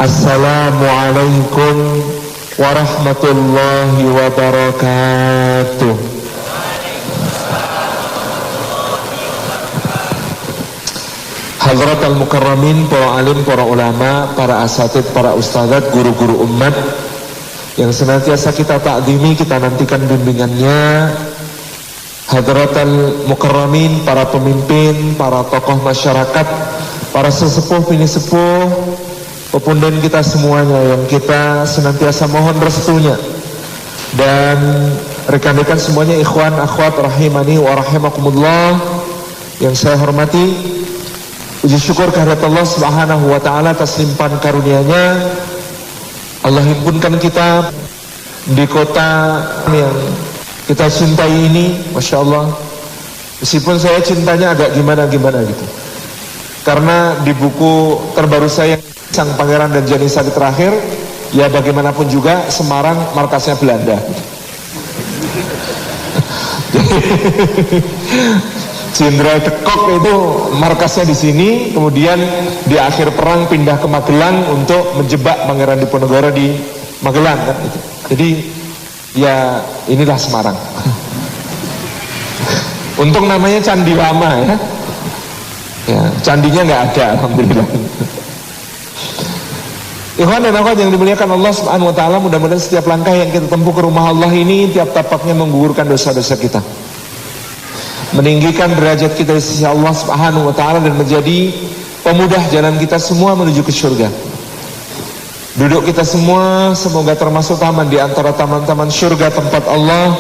Assalamualaikum warahmatullahi wabarakatuh. Hadratal mukarramin, para alim, para ulama, para asatid, para ustadzat, guru-guru umat yang senantiasa kita takdimi, kita nantikan bimbingannya. Hadratal mukarramin, para pemimpin, para tokoh masyarakat, para sesepuh, bini sepuh, pepundan kita semuanya yang kita senantiasa mohon restunya, dan rekan-rekan semuanya, ikhwan, akhwat, rahimani wa rahimakumullah yang saya hormati. Puji syukur kehadirat Allah Subhanahu wa taala atas limpahan karunia-Nya. Allah himpunkan kita di kota yang kita cintai ini, Masya Allah. Meskipun saya cintanya agak gimana-gimana gitu, karena di buku terbaru saya Sang Pangeran dan Janisa terakhir, ya bagaimanapun juga Semarang markasnya Belanda. Jenderal de Kock itu markasnya di sini, kemudian di akhir perang pindah ke Magelang untuk menjebak Pangeran Diponegoro di Magelang kan gitu. Jadi ya inilah Semarang. Untung namanya Candi Lama ya. Ya, candinya nggak ada, alhamdulillah. Ikhwan dan akhwat yang dimuliakan Allah Subhanahu wa taala, mudah-mudahan setiap langkah yang kita tempuh ke rumah Allah ini, tiap tapaknya menggugurkan dosa-dosa kita, meninggikan derajat kita di sisi Allah Subhanahu wa taala, dan menjadi pemudah jalan kita semua menuju ke surga. Duduk kita semua semoga termasuk taman di antara taman-taman surga, tempat Allah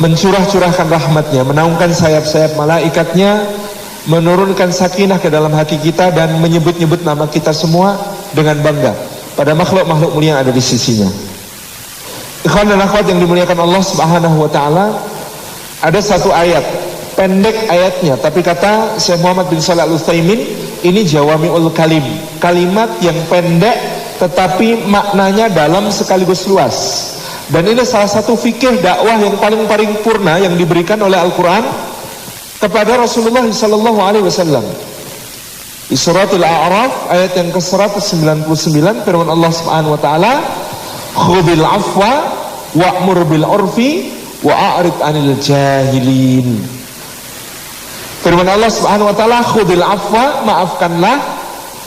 mencurah-curahkan rahmatnya, menaungkan sayap-sayap malaikatnya, menurunkan sakinah ke dalam hati kita, dan menyebut-nyebut nama kita semua dengan bangga pada makhluk-makhluk mulia yang ada di sisinya. Ikhwan dan akhwat yang dimuliakan Allah Subhanahu wa taala, ada satu ayat, pendek ayatnya, tapi kata Syekh Muhammad bin Shalih Al-Utsaimin, ini jawami'ul kalim, kalimat yang pendek tetapi maknanya dalam sekaligus luas. Dan ini salah satu fikih dakwah yang paling paripurna yang diberikan oleh Al-Quran kepada Rasulullah SAW. Di suratul A'raf ayat yang ke-199, firman Allah Subhanahu wa taala, khudhil afwa wa'mur bil urfi wa'arid 'anil jahilin. Firman Allah Subhanahu wa taala, khudhil afwa, maafkanlah,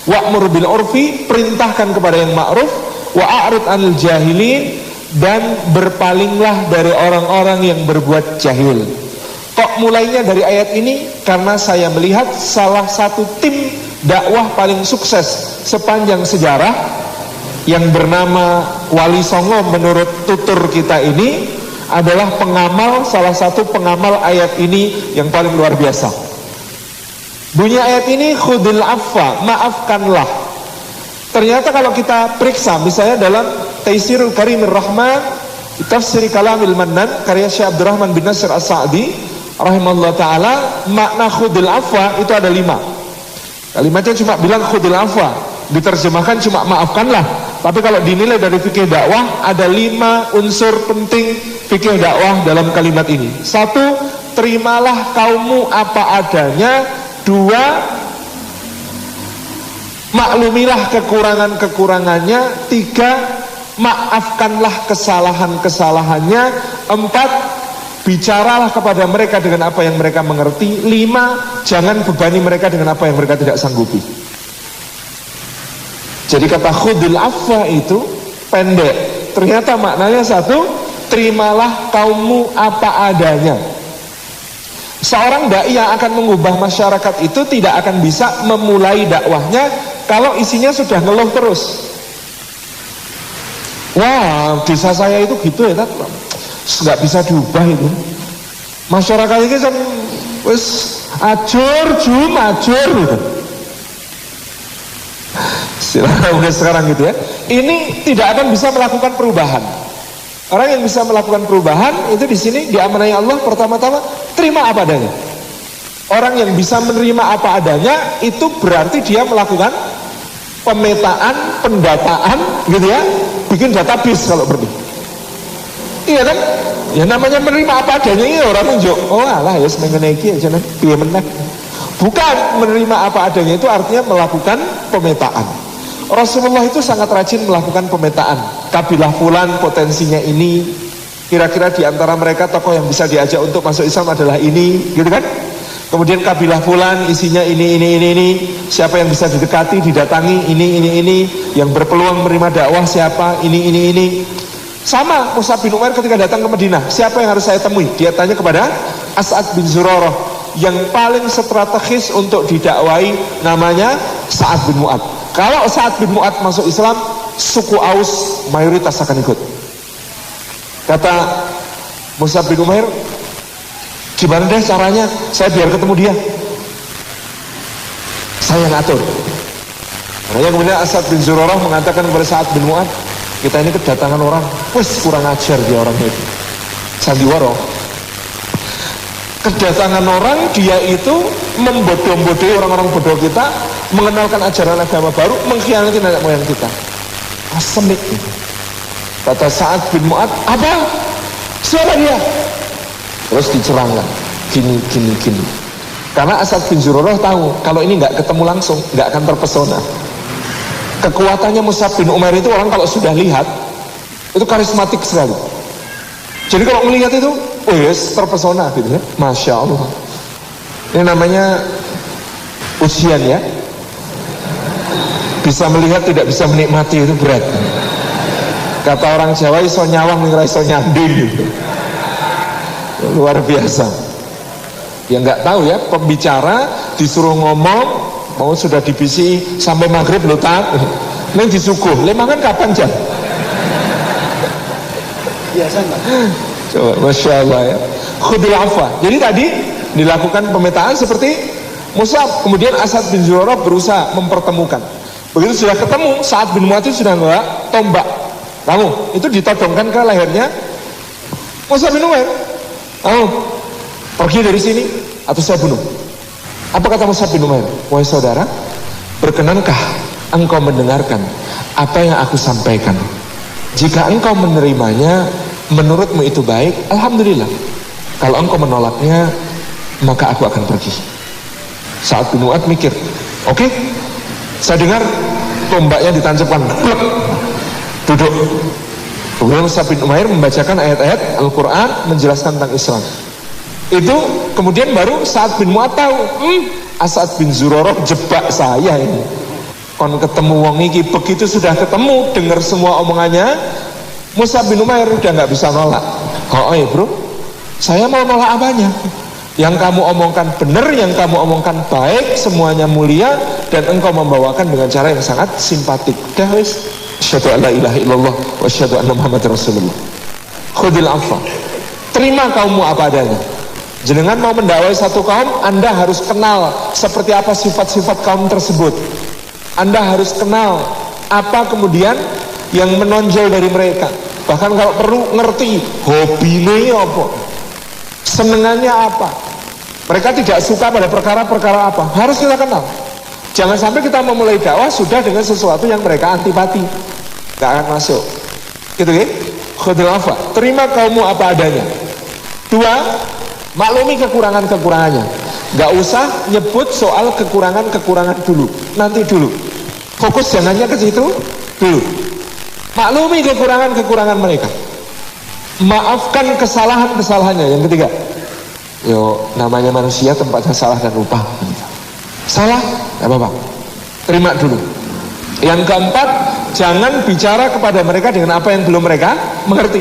wa'mur bil urfi, perintahkan kepada yang ma'ruf, wa'arid 'anil jahilin, dan berpalinglah dari orang-orang yang berbuat jahil. Kok mulainya dari ayat ini? Karena saya melihat salah satu tim dakwah paling sukses sepanjang sejarah yang bernama Wali Songo menurut tutur kita ini adalah pengamal, salah satu pengamal ayat ini yang paling luar biasa. Bunyi ayat ini, khudil afwa, maafkanlah. Ternyata kalau kita periksa misalnya dalam Taisirul Karimir Rahman, Tafsir Kalamil Mannan, karya Syekh Abdurrahman bin Nasir As-Sa'di rahimahullah ta'ala, makna khudil afwa itu ada 5. Kalimatnya cuma bilang khudil afwa, diterjemahkan cuma maafkanlah. Tapi kalau dinilai dari fikih dakwah, ada 5 unsur penting fikih dakwah dalam kalimat ini. 1, terimalah kaummu apa adanya. 2, maklumilah kekurangan-kekurangannya. 3, maafkanlah kesalahan-kesalahannya. 4, bicaralah kepada mereka dengan apa yang mereka mengerti. 5, jangan bebani mereka dengan apa yang mereka tidak sanggupi. Jadi kata khudil afwa itu pendek, ternyata maknanya 1, terimalah kaummu apa adanya. Seorang dai yang akan mengubah masyarakat itu tidak akan bisa memulai dakwahnya kalau isinya sudah ngeluh terus. Wah, desa saya itu gitu ya, nggak bisa diubah itu. Masyarakat ini kan wis ajur gitu. Silakan sekarang gitu ya. Ini tidak akan bisa melakukan perubahan. Orang yang bisa melakukan perubahan itu di sini diamanai Allah, pertama-tama terima apa adanya. Orang yang bisa menerima apa adanya itu berarti dia melakukan pemetaan, pendataan gitu ya, bikin database kalau perlu. Iya kan? Ya namanya menerima apa adanya ini orang nunjuk. Oh alah ya semengene iki aja piye meneh. Bukan menerima apa adanya itu artinya melakukan pemetaan. Rasulullah itu sangat rajin melakukan pemetaan. Kabilah fulan potensinya ini, kira-kira di antara mereka tokoh yang bisa diajak untuk masuk Islam adalah ini, gitu kan? Kemudian kabilah fulan isinya ini. Siapa yang bisa didekati, didatangi, ini. Yang berpeluang menerima dakwah siapa, ini. Sama Mus'ab bin Umair ketika datang ke Madinah, siapa yang harus saya temui? Dia tanya kepada As'ad bin Zurarah, yang paling strategis untuk didakwai namanya Sa'ad bin Mu'ad. Kalau Sa'ad bin Mu'ad masuk Islam, suku Aus mayoritas akan ikut. Kata Mus'ab bin Umair, gimana deh caranya saya biar ketemu dia? Saya ngatur. Makanya kemudian As'ad bin Zurarah mengatakan kepada Sa'ad bin Mu'ad, kita ini kedatangan orang, wes kurang ajar dia orang itu. Sandiwara. Kedatangan orang, dia itu membodoh-bodohi orang-orang bodoh kita, mengenalkan ajaran agama baru, mengkhianati nenek moyang kita. Asemik gitu. Kata Sa'ad bin Mu'ad, apa? Siapa dia? Terus dicerangkan, gini. Karena As'ad bin Zurarah tahu, kalau ini nggak ketemu langsung, nggak akan terpesona. Kekuatannya Mus'ab bin Umair itu orang kalau sudah lihat, itu karismatik sekali. Jadi kalau melihat itu, oh yes, terpesona gitu ya. Masya Allah. Ini namanya ujian ya. Bisa melihat tidak bisa menikmati itu berat. Kata orang Jawa, iso nyawang ning iso nyanding gitu. Luar biasa. Ya nggak tahu ya, pembicara disuruh ngomong, mau sudah dibisi sampai maghrib lo tak, neng disuguh, lemangan kapan jam? Biasa nggak? Coba, masya Allah ya. Khudul afwa. Jadi tadi dilakukan pemetaan seperti Mus'ab, kemudian As'ad bin Zurarah berusaha mempertemukan. Begitu sudah ketemu, Sa'ad bin Mu'adz sudah nggak tombak. Kamu itu ditodongkan ke lehernya Mus'ab bin Umair. Kamu pergi dari sini atau saya bunuh. Apa kata Mus'ab bin Umair? Wahai saudara, berkenankah engkau mendengarkan apa yang aku sampaikan? Jika engkau menerimanya, menurutmu itu baik, alhamdulillah. Kalau engkau menolaknya, maka aku akan pergi. Sa'ad bin Mu'adz mikir, oke, saya dengar tombaknya ditancapkan, plek, duduk. Kemudian Mus'ab bin Umair membacakan ayat-ayat Al-Quran menjelaskan tentang Islam. Itu kemudian baru Sa'ad bin Mu'adz tahu, As'ad bin Zurarah jebak saya ini. Kon ketemu wong iki, begitu sudah ketemu, dengar semua omongannya, Mus'ab bin Umair udah nggak bisa nolak. Oh ya bro, saya mau nolak apanya? Yang kamu omongkan benar, yang kamu omongkan baik, semuanya mulia, dan engkau membawakan dengan cara yang sangat simpatik. Dah wis, asyhadu an la ilaha illallah wa asyhadu anna Muhammadar Rasulullah. Khudil afwa. Terima kaummu apa adanya. Jenengan mau mendakwai satu kaum, Anda harus kenal seperti apa sifat-sifat kaum tersebut. Anda harus kenal apa kemudian yang menonjol dari mereka. Bahkan kalau perlu ngerti hobinya apa, senengannya apa. Mereka tidak suka pada perkara-perkara apa, harus kita kenal. Jangan sampai kita memulai dakwah sudah dengan sesuatu yang mereka antipati, gak akan masuk. Gitu ya. Khudil afwa. Terima kaummu apa adanya. Dua, maklumi kekurangan-kekurangannya. Gak usah nyebut soal kekurangan-kekurangan dulu, nanti dulu. Fokus jangannya ke situ dulu. Maklumi kekurangan-kekurangan mereka. Maafkan kesalahan-kesalahannya. Yang ketiga, yo namanya manusia tempatnya salah dan lupa. Salah, gak apa-apa, terima dulu. Yang keempat, jangan bicara kepada mereka dengan apa yang belum mereka mengerti.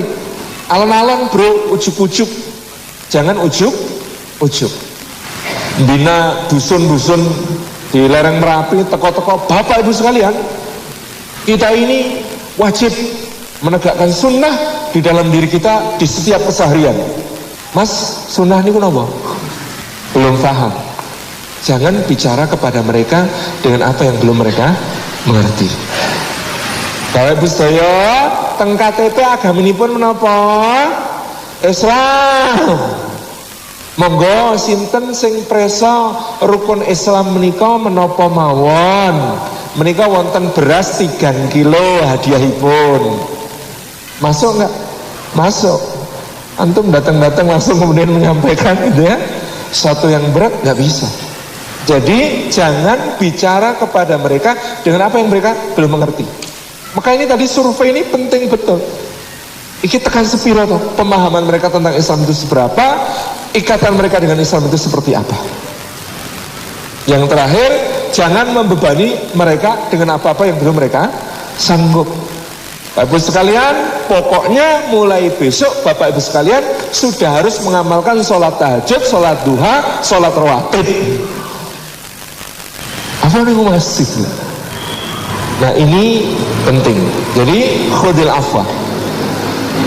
Alon-alon bro, ujuk-ujuk. Jangan ujuk-ujuk. Bina dusun-dusun di lereng Merapi, teko-teko. Bapak ibu sekalian, kita ini wajib menegakkan sunnah di dalam diri kita di setiap keseharian. Mas, sunnah ini kenapa? Belum paham. Jangan bicara kepada mereka dengan apa yang belum mereka mengerti. Bapak ibu sedaya, teng KTP agaminipun menapa? Islam. Monggo sinten sing presa rukun Islam menika menapa mawon. Menika wonten beras 3 kilo hadiahipun. Masuk enggak? Masuk. Antum datang-datang langsung kemudian menyampaikan gitu ya, satu yang berat nggak bisa. Jadi jangan bicara kepada mereka dengan apa yang mereka belum mengerti. Maka ini tadi survei ini penting betul. Iki tekan sepiro toh pemahaman mereka tentang Islam itu seberapa, ikatan mereka dengan Islam itu seperti apa. Yang terakhir, jangan membebani mereka dengan apa-apa yang belum mereka sanggup. Bapak Ibu sekalian, pokoknya mulai besok Bapak Ibu sekalian sudah harus mengamalkan sholat tahajud, sholat duha, sholat rawatib. Apa nih masih? Nah ini penting. Jadi khudil afwa,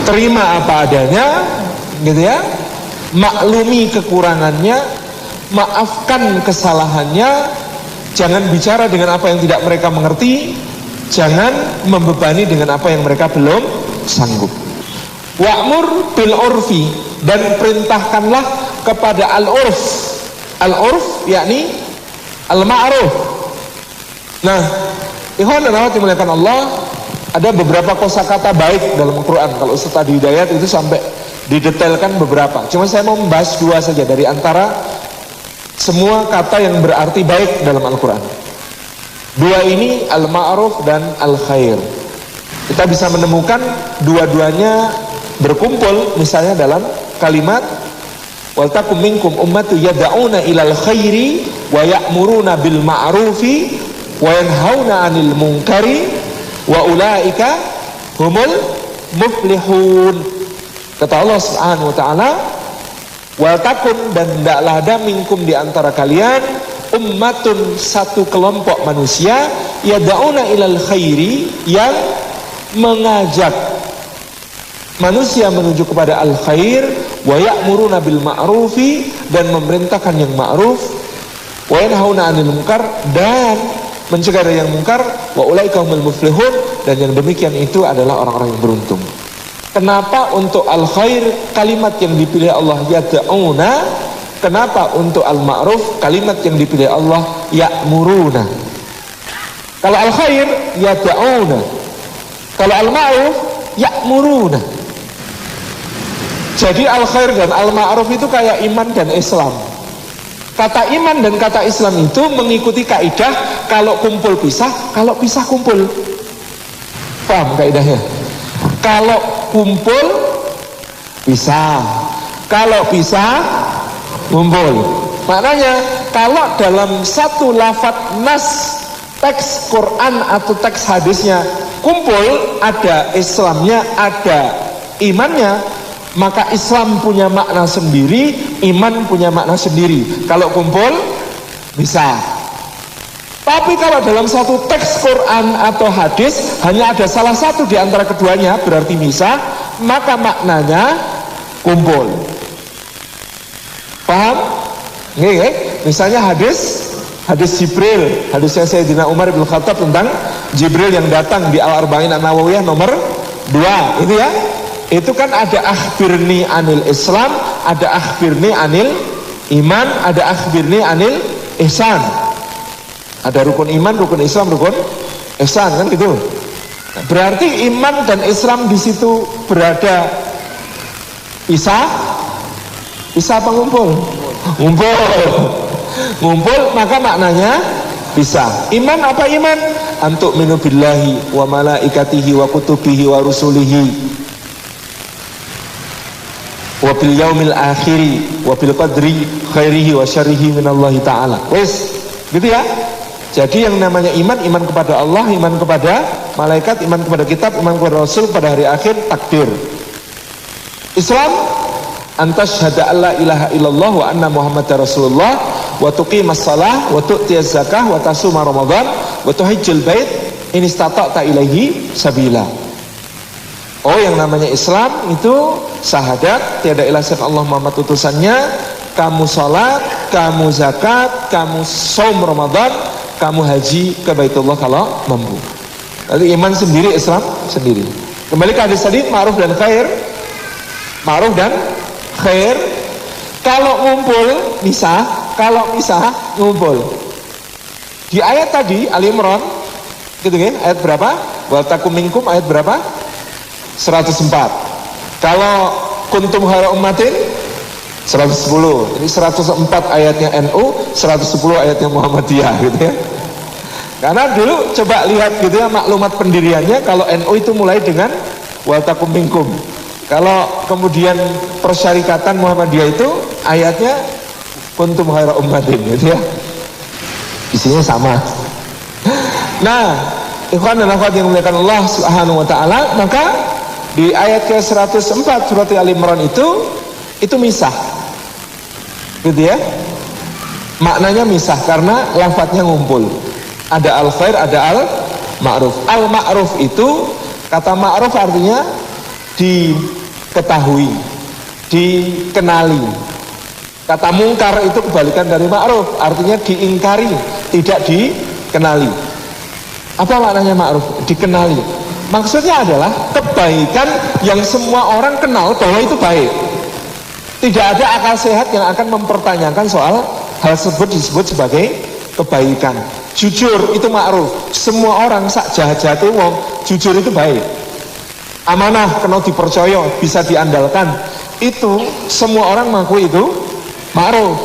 terima apa adanya, gitu ya. Maklumi kekurangannya, maafkan kesalahannya. Jangan bicara dengan apa yang tidak mereka mengerti. Jangan membebani dengan apa yang mereka belum sanggup. Wa'mur bil urfi, dan perintahkanlah kepada al-urf. Al-urf yakni al-ma'ruf. Nah, ikhwan dan akhwat dimuliakan Allah, ada beberapa kosakata baik dalam Al-Quran. Kalau Ustaz Hidayat itu sampai didetailkan beberapa. Cuma saya mau membahas dua saja dari antara semua kata yang berarti baik dalam Al-Quran. Dua ini, al-ma'ruf dan al-khair. Kita bisa menemukan dua-duanya berkumpul misalnya dalam kalimat wal takum minkum ummatu yad'una ilal khairi wa ya'muruna bil ma'rufi wa yanhauna 'anil munkari wa ulaika humul muflihun. Kata Allah Subhanahu wa taala, wal takum, dan hendaklah ada minkum di antara kalian ummatun, satu kelompok manusia, yad'una ilal khairi, yang mengajak manusia menuju kepada al khair, wa ya'muruna bil ma'rufi, dan memerintahkan yang ma'ruf, wa yanhauna 'anil munkar, dan mencegah dari yang munkar, wa ulaika humul muflihun, dan yang demikian itu adalah orang-orang yang beruntung. Kenapa untuk al khair kalimat yang dipilih Allah yad'una? Kenapa untuk al-ma'ruf kalimat yang dipilih Allah ya'muruna? Kalau al-khair yad'una, kalau al-ma'ruf ya'muruna. Jadi al-khair dan al-ma'ruf itu kayak iman dan Islam. Kata iman dan kata Islam itu mengikuti kaidah kalau kumpul pisah, kalau pisah kumpul. Paham kaidahnya? Kalau kumpul pisah, kalau pisah kumpul. Maknanya kalau dalam satu lafadz nas, teks Quran atau teks hadisnya kumpul, ada Islamnya, ada imannya, maka Islam punya makna sendiri, iman punya makna sendiri. Kalau kumpul bisa. Tapi kalau dalam satu teks Quran atau hadis hanya ada salah satu di antara keduanya, berarti misah, maka maknanya kumpul. Paham? Nggih, misalnya hadis Jibril, hadisnya Sayyidina Umar bin Khattab tentang Jibril yang datang di Al-Arba'in An-Nawawiyah nomor 2, itu ya. Itu kan ada akhbirni anil Islam, ada akhbirni anil iman, ada akhbirni anil ihsan. Ada rukun iman, rukun Islam, rukun ihsan, kan gitu. Berarti iman dan Islam di situ berada pisah apa ngumpul? Ngumpul, maka maknanya bisa. Iman apa iman? Antuk minu billahi wa malaikatihi wa kutubihi wa rusulihi wa bil yaumil akhiri wa bil qadri khairihi wa syarrihi minallahi ta'ala. Wes, gitu ya. Jadi yang namanya iman, iman kepada Allah, iman kepada malaikat, iman kepada kitab, iman kepada rasul, pada hari akhir, takdir. Islam antas syahada alla ilaha illallah wa anna muhammadar rasulullah wa tuqimas shalah wa tu'tiyaz zakah wa tasuma ramadan wa tuhajjul bait in istata'ta ilaihi sabila. Oh, yang namanya Islam itu syahadat tiada ilah selain Allah Muhammad utusannya, kamu salat, kamu zakat, kamu saum Ramadan, kamu haji ke Baitullah kalau mampu. Jadi iman sendiri, Islam sendiri. Kembali ke hadis tadi, ma'ruf dan khair. Ma'ruf dan khair, kalau ngumpul misah, kalau misah ngumpul. Di ayat tadi Ali Imran, gitu kan? Ayat berapa? Wa takum minkum, ayat berapa? 104. Kalau kuntum khairu ummatin 110. Ini 104 ayatnya NU, 110 ayatnya Muhammadiyah gitu ya. Karena dulu coba lihat gitu ya maklumat pendiriannya, kalau NU itu mulai dengan wal takum minkum. Kalau kemudian persyarikatan Muhammadiyah itu ayatnya kuntum khaira ummatin gitu ya. Isinya sama. Nah, ikhwan dan akhwat yang dimuliakan Allah Subhanahu wa taala, maka di ayat ke-104 surat Al Imran itu misah. Gitu ya. Maknanya misah karena lafadznya ngumpul. Ada al-khair, ada al-ma'ruf. Al-ma'ruf itu, kata ma'ruf artinya diketahui, dikenali. Kata mungkar itu kebalikan dari ma'ruf, artinya diingkari, tidak dikenali. Apa maknanya ma'ruf? Dikenali. Maksudnya adalah kebaikan yang semua orang kenal bahwa itu baik. Tidak ada akal sehat yang akan mempertanyakan soal hal tersebut disebut sebagai kebaikan. Jujur itu ma'ruf. Semua orang sak jahat-jahat wong, jujur itu baik. Amanah, kena dipercaya, bisa diandalkan. Itu semua orang mengaku itu ma'ruf.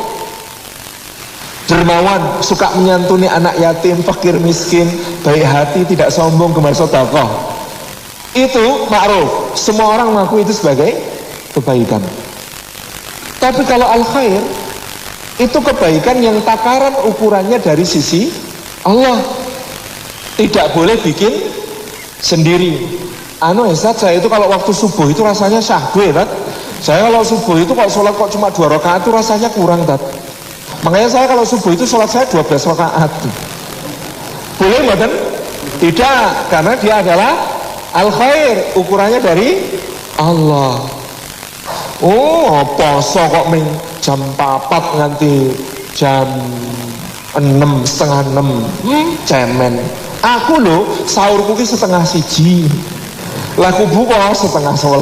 Dermawan, suka menyantuni anak yatim, fakir miskin, baik hati, tidak sombong, gemar sedekah. Itu ma'ruf. Semua orang mengaku itu sebagai kebaikan. Tapi kalau al-khair itu kebaikan yang takaran ukurannya dari sisi Allah. Tidak boleh bikin sendiri. Ustaz, saya itu kalau waktu subuh itu rasanya syahdu ya, saya kalau subuh itu kalau sholat kok cuma 2 rakaat itu rasanya kurang, Tat. Makanya saya kalau subuh itu sholat saya 12 rakaat. Boleh mboten? Tidak, karena dia adalah al-khair, ukurannya dari Allah. Oh, poso kok ming jam 4 nganti jam 6, setengah 6. Cemen. Aku loh sahurku ki setengah 1. Laku buka setengah 11.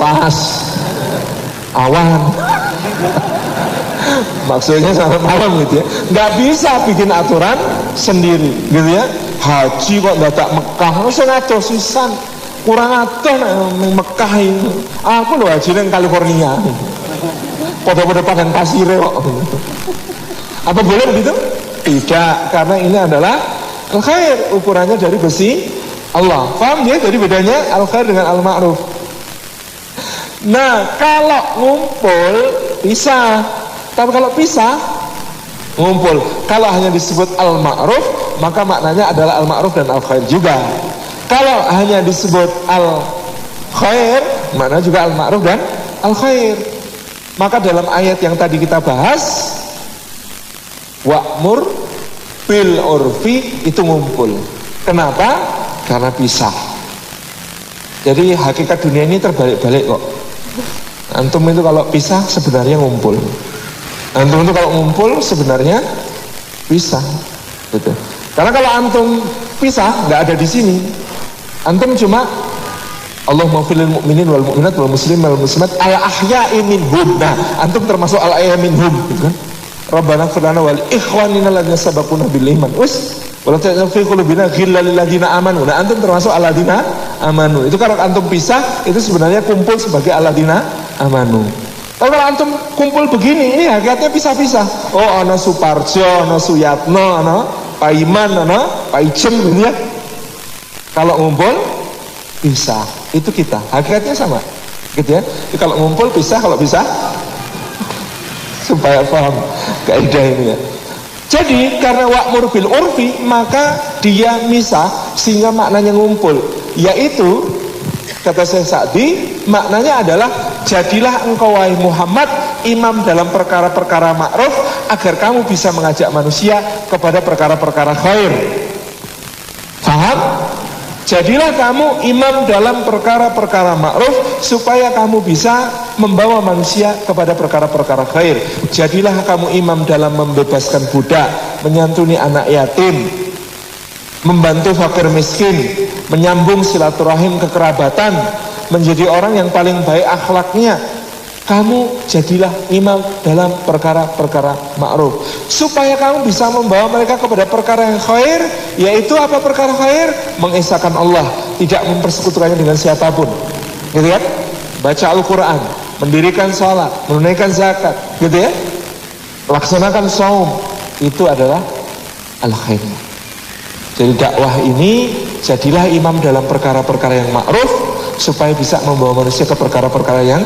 Awan. Maksudnya sampai malam gitu ya. Nggak bisa bikin aturan sendiri gitu ya. Haji kok dadak Mekah, wis ngaco sisan. Kurang atur ning Mekah ini. Aku lho haji ning California. Pada padang pasir kok. Apa boleh begitu? Tidak, karena ini adalah al-khair, ukurannya dari besi Allah. Paham ya? Jadi bedanya al-khair dengan al-ma'ruf. Nah, kalau ngumpul pisah. Tapi kalau pisah ngumpul. Kalau hanya disebut al-ma'ruf, maka maknanya adalah al-ma'ruf dan al-khair juga. Kalau hanya disebut al-khair, maknanya juga al-ma'ruf dan al-khair. Maka dalam ayat yang tadi kita bahas, wa'mur bil urfi, itu ngumpul. Kenapa? Karena pisah. Jadi hakikat dunia ini terbalik-balik kok. Antum itu kalau pisah sebenarnya ngumpul. Antum itu kalau ngumpul sebenarnya pisah. Gitu. Karena kalau antum pisah nggak ada di sini, antum cuma Allahumma fil mu'minin wal mu'minat wal muslimin wal muslimat al ahya'i minhum. Nah, antum termasuk al ahya'i minhum, gitu kan? Rabbana ighfir lana wal ikhwanina alladziina sabaquna bil iman. Wala taj'al fi qulubina ghillan lil ladzina amanu. Nah, antum termasuk alladzina amanu. Itu kalau antum pisah, itu sebenarnya kumpul sebagai alladzina amanu. Tapi kalau antum kumpul begini, ini hakikatnya pisah-pisah. Oh, ana Suparjo, ana Suyatno, ana Paiman, ana Paijem gitu ya. Kalau ngumpul pisah, itu kita. Hakikatnya sama. Gitu ya. Jadi kalau ngumpul pisah, kalau pisah supaya paham kaidah ini ya. Jadi karena wa'mur bil urfi, maka dia misah sehingga maknanya ngumpul. Yaitu kata Syekh Sa'di, maknanya adalah jadilah engkau wahai Muhammad imam dalam perkara-perkara ma'ruf agar kamu bisa mengajak manusia kepada perkara-perkara khair. Paham? Jadilah kamu imam dalam perkara-perkara ma'ruf supaya kamu bisa membawa manusia kepada perkara-perkara khair. Jadilah kamu imam dalam membebaskan budak, menyantuni anak yatim, membantu fakir miskin, menyambung silaturahim kekerabatan, menjadi orang yang paling baik akhlaknya. Kamu jadilah imam dalam perkara-perkara ma'ruf supaya kamu bisa membawa mereka kepada perkara yang khair. Yaitu apa perkara khair? Mengesahkan Allah, tidak mempersekutukannya dengan siapapun. Gitu kan? Baca Al-Quran, mendirikan sholat, menunaikan zakat, gitu ya, laksanakan saum, itu adalah al-khair. Jadi dakwah ini, jadilah imam dalam perkara-perkara yang ma'ruf supaya bisa membawa manusia ke perkara-perkara yang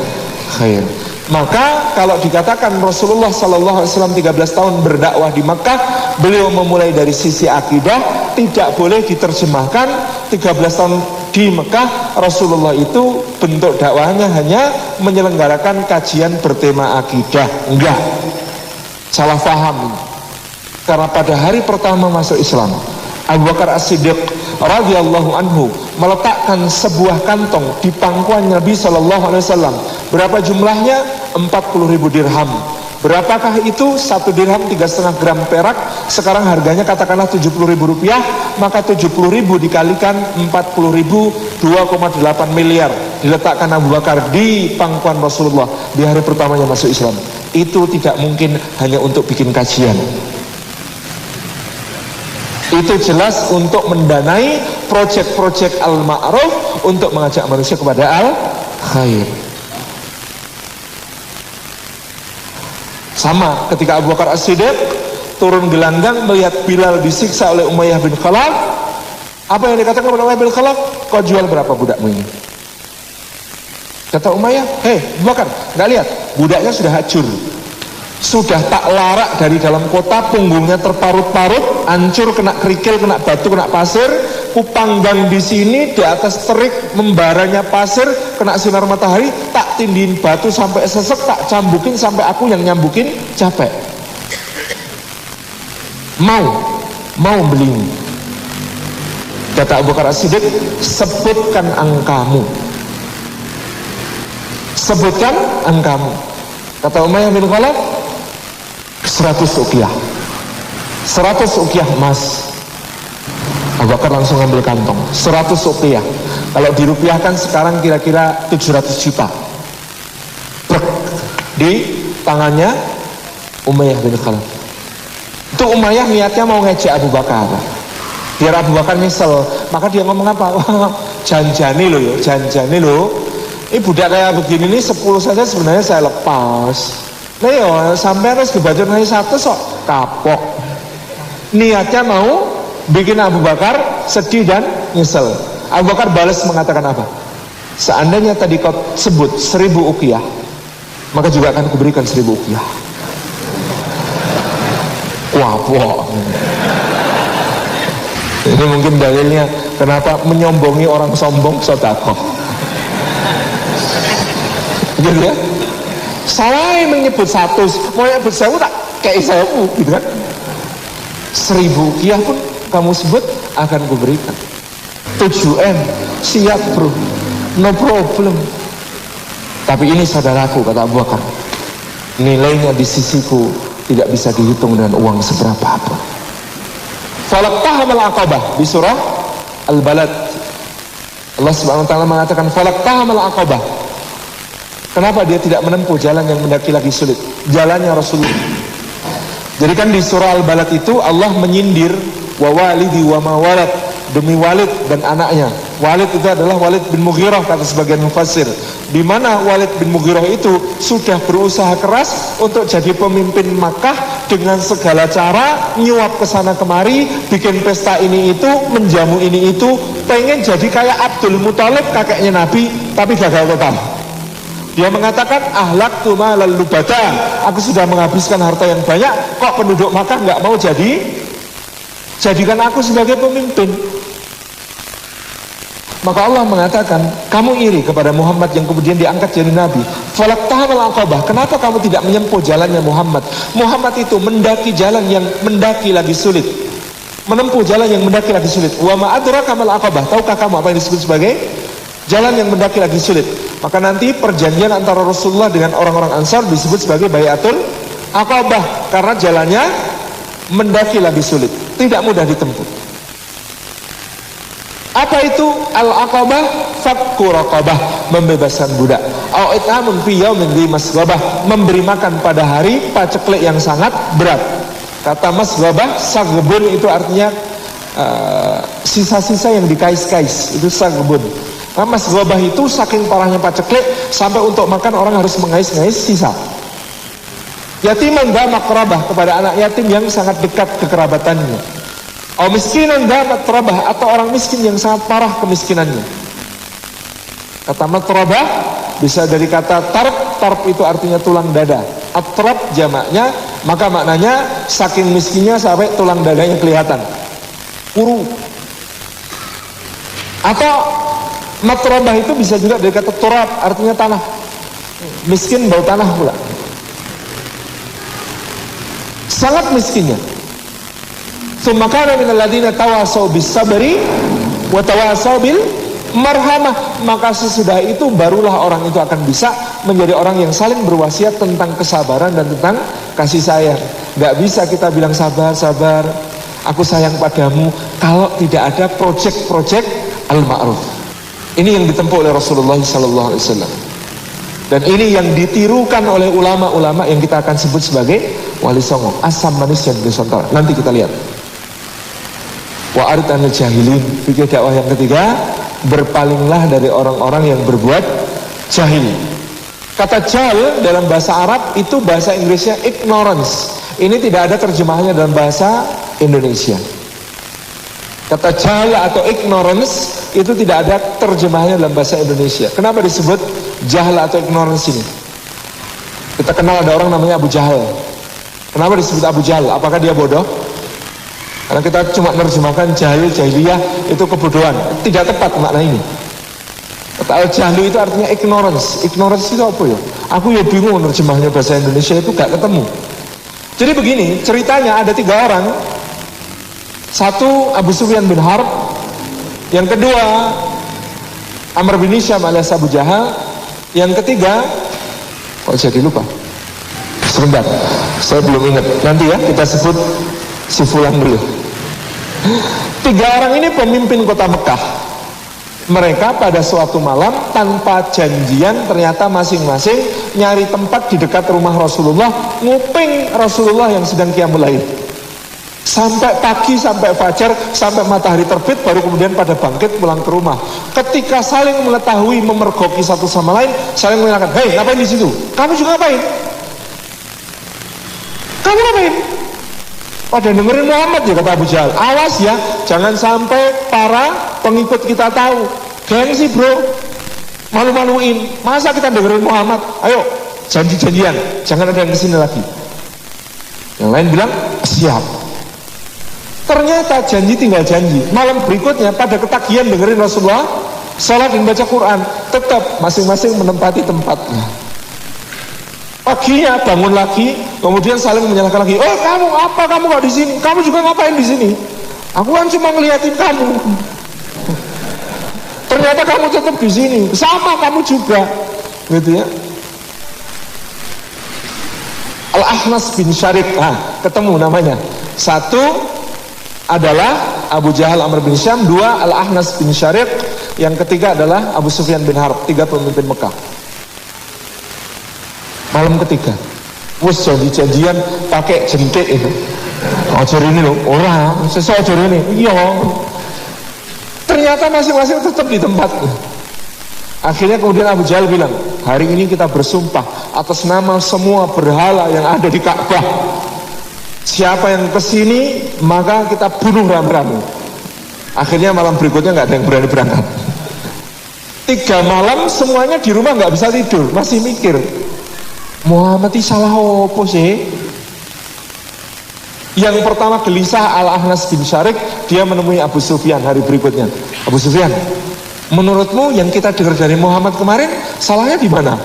khair. Maka kalau dikatakan Rasulullah SAW 13 tahun berdakwah di Makkah, beliau memulai dari sisi akidah, tidak boleh diterjemahkan 13 tahun di Mekah Rasulullah itu bentuk dakwahnya hanya menyelenggarakan kajian bertema akidah. Enggak, salah paham. Karena pada hari pertama masuk Islam, Abu Bakar As-Siddiq radhiyallahu anhu meletakkan sebuah kantong di pangkuan Nabi SAW. Berapa jumlahnya? 40.000 dirham. Berapakah itu? 1 dirham 3,5 gram perak. Sekarang harganya katakanlah 70.000 rupiah. Maka 70.000 dikalikan 40.000, 2,8 miliar diletakkan Abu Bakar di pangkuan Rasulullah di hari pertamanya masuk Islam. Itu tidak mungkin hanya untuk bikin kajian. Itu jelas untuk mendanai proyek-proyek al-ma'ruf, untuk mengajak manusia kepada al-khair. Sama ketika Abu Bakar As-Siddiq turun gelanggang melihat Bilal disiksa oleh Umayyah bin Khalaf, apa yang dikatakan oleh Umayyah bin Khalaf? Kau jual berapa budakmu ini? Kata Umayyah, hei Abu Bakar, gak lihat budaknya sudah hancur, sudah tak larak dari dalam kota, punggungnya terparut-parut, hancur, kena kerikil, kena batu, kena pasir, kupanggang di sini, di atas terik membaranya pasir, kena sinar matahari, tak tindihin batu sampai sesek, tak cambukin sampai aku yang nyambukin capek. Mau beli. Kata Abu Bakar As-Siddiq, sebutkan angkamu. Sebutkan angkamu. Kata Umayyah bin Khalaf, 100 uqiyah. 100 uqiyah emas. Abu Bakar langsung ambil kantong. 100 uqiyah. Kalau dirupiahkan sekarang kira-kira 700 juta. Brek. Di tangannya Umayyah bin Khalaf. Itu Umayyah niatnya mau ngejek Abu Bakar, biar Abu Bakar nyesel. Maka dia ngomong apa? Wah, janjani lo ya, janjani lo. Ini budak kayak begini nih 10 saja sebenarnya saya lepas. Nah ya, sampai harus dibajur naik 1 sok kapok. Niatnya mau bikin Abu Bakar sedih dan nyesel. Abu Bakar balas mengatakan apa? Seandainya tadi kau sebut 1000 uqiyah, maka juga akan kuberikan 1000 uqiyah. Kapok. Ini mungkin dalilnya kenapa menyombongi orang sombong sedekah. Gitu ya. Saya menyebut 100, mau nyebut 1000 tak kayak 1000 gitu kan. 1000 uqiyah pun kamu sebut akan kuberikan. 7M siap bro, no problem. Tapi ini saudaraku, kata Abu Bakar, nilainya di sisiku tidak bisa dihitung dengan uang seberapa pun. Falaqtahamal aqabah di surah Al-Balad. Allah Subhanahu wa taala mengatakan falaqtahamal aqabah. Kenapa dia tidak menempuh jalan yang mendaki lagi sulit? Jalannya Rasulullah. Jadi kan di surah Al-Balad itu Allah menyindir wa walidi wa ma walad, demi Walid dan anaknya. Walid itu adalah Walid bin Mughirah kata sebagian mufassir, di mana Walid bin Mughirah itu sudah berusaha keras untuk jadi pemimpin Makkah dengan segala cara, nyuap kesana kemari, bikin pesta ini itu, menjamu ini itu, pengen jadi kayak Abdul Muthalib kakeknya Nabi, tapi gagal total. Dia mengatakan ahlaktu malal lubada, aku sudah menghabiskan harta yang banyak, kok penduduk Makkah nggak mau jadikan aku sebagai pemimpin. Maka Allah mengatakan, kamu iri kepada Muhammad yang kemudian diangkat jadi Nabi. Falaqtahamal aqabah. Kenapa kamu tidak menyempuh jalannya Muhammad? Muhammad itu mendaki jalan yang mendaki lagi sulit, menempuh jalan yang mendaki lagi sulit. Wa ma adraka mal aqabah. Tahukah kamu apa yang disebut sebagai jalan yang mendaki lagi sulit? Maka nanti perjanjian antara Rasulullah dengan orang-orang Ansar disebut sebagai Bai'atul Aqabah, karena jalannya mendaki lagi sulit, tidak mudah ditempuh. Apa itu al-aqabah? Fakku raqabah, membebaskan budak. Au it'amun fi yaumin dzi masghabah, memberi makan pada hari paceklik yang sangat berat. Kata masghabah, sagbun itu artinya sisa-sisa yang dikais-kais, itu sagbun. Mas ghabah itu saking parahnya paceklik sampai untuk makan orang harus mengais-ngais sisa. Yatiman dha maqrabah, kepada anak yatim yang sangat dekat kekerabatannya. Miskinan dha matrabah, atau orang miskin yang sangat parah kemiskinannya. Kata matrabah bisa dari kata tarb itu artinya tulang dada. Atrab jamaknya, maka maknanya saking miskinnya sampai tulang dadanya kelihatan, kuru. Atau matrabah itu bisa juga dari kata turab, artinya tanah. Miskin bau tanah pula. Sangat miskinnya. Tsumma kana minal ladzina tawasaw bis sabri wa tawasaw bil marhamah. Maka sesudah itu barulah orang itu akan bisa menjadi orang yang saling berwasiat tentang kesabaran dan tentang kasih sayang. Gak bisa kita bilang sabar, aku sayang padamu, kalau tidak ada projek-projek al-ma'ruf. Ini yang ditempuh oleh Rasulullah SAW. Dan ini yang ditirukan oleh ulama-ulama yang kita akan sebut sebagai wali songo, asam manis yang disontor. Nanti kita lihat. Wa arid anil jahilin, fikih dakwah yang ketiga, berpalinglah dari orang-orang yang berbuat jahil. Kata jahil dalam bahasa Arab itu bahasa Inggrisnya ignorance. Ini tidak ada terjemahannya dalam bahasa Indonesia. Kata jahil atau ignorance itu tidak ada terjemahannya dalam bahasa Indonesia. Kenapa disebut jahil atau ignorance ini? Kita kenal ada orang namanya Abu Jahal. Kenapa disebut Abu Jahal? Apakah dia bodoh? Karena kita cuma menerjemahkan jahil, jahiliyah itu kebodohan. Tidak tepat makna ini. Kata al-jahlu itu artinya ignorance. Ignorance itu apa ya? Aku ya bingung menerjemahnya bahasa Indonesia itu gak ketemu. Jadi begini, ceritanya ada 3 orang. Satu Abu Sufyan bin Harb, yang kedua Amr bin Hisham alias Abu Jahal, yang ketiga kok jadi lupa? Sebentar, saya belum ingat. Nanti ya kita sebut si fulan dulu. 3 orang ini pemimpin kota Mekah. Mereka pada suatu malam tanpa janjian ternyata masing-masing nyari tempat di dekat rumah Rasulullah, nguping Rasulullah yang sedang qiyamul lail. Sampai pagi, sampai fajar, sampai matahari terbit, baru kemudian pada bangkit pulang ke rumah. Ketika saling mengetahui, memergoki satu sama lain, saling mengatakan, hei, ngapain di situ? Kamu juga ngapain? Kamu ngapain? Pada dengerin Muhammad ya, kata Abu Jahal. Awas ya, jangan sampai para pengikut kita tahu. Gengsi bro, malu-maluin. Masa kita dengerin Muhammad? Ayo, janji-janjian, jangan ada yang kesini lagi. Yang lain bilang, siap. Ternyata janji tinggal janji. Malam berikutnya pada ketagihan dengerin Rasulullah salat dan baca Quran, tetap masing-masing menempati tempatnya. Paginya bangun lagi, kemudian saling menyalahkan lagi. Oh kamu apa? Kamu kok di sini? Kamu juga ngapain di sini? Aku kan cuma ngeliatin kamu. Ternyata kamu tetap di sini. Sama kamu juga, gitu ya. Al-Ahnas bin Syarif, ketemu namanya. Satu adalah Abu Jahal Amr bin Hisham, 2 Al-Ahnas bin Syariq, yang ketiga adalah Abu Sufyan bin Harb, 3 pemimpin Mekah. Malam ketiga, wes janji-janjian pakai jentik itu. Ajar ini loh, orang sesuai ajar ini, iya. Ternyata masing-masing tetap di tempatnya. Akhirnya kemudian Abu Jahal bilang, hari ini kita bersumpah atas nama semua berhala yang ada di Ka'bah. Siapa yang kesini maka kita bunuh rame-rame. Akhirnya malam berikutnya nggak ada yang berani berangkat. 3 malam semuanya di rumah nggak bisa tidur, masih mikir Muhammad ini salah apa sih? Yang pertama gelisah Al-Ahnas bin Syariq, dia menemui Abu Sufyan hari berikutnya. Abu Sufyan, menurutmu yang kita dengar dari Muhammad kemarin salahnya di mana?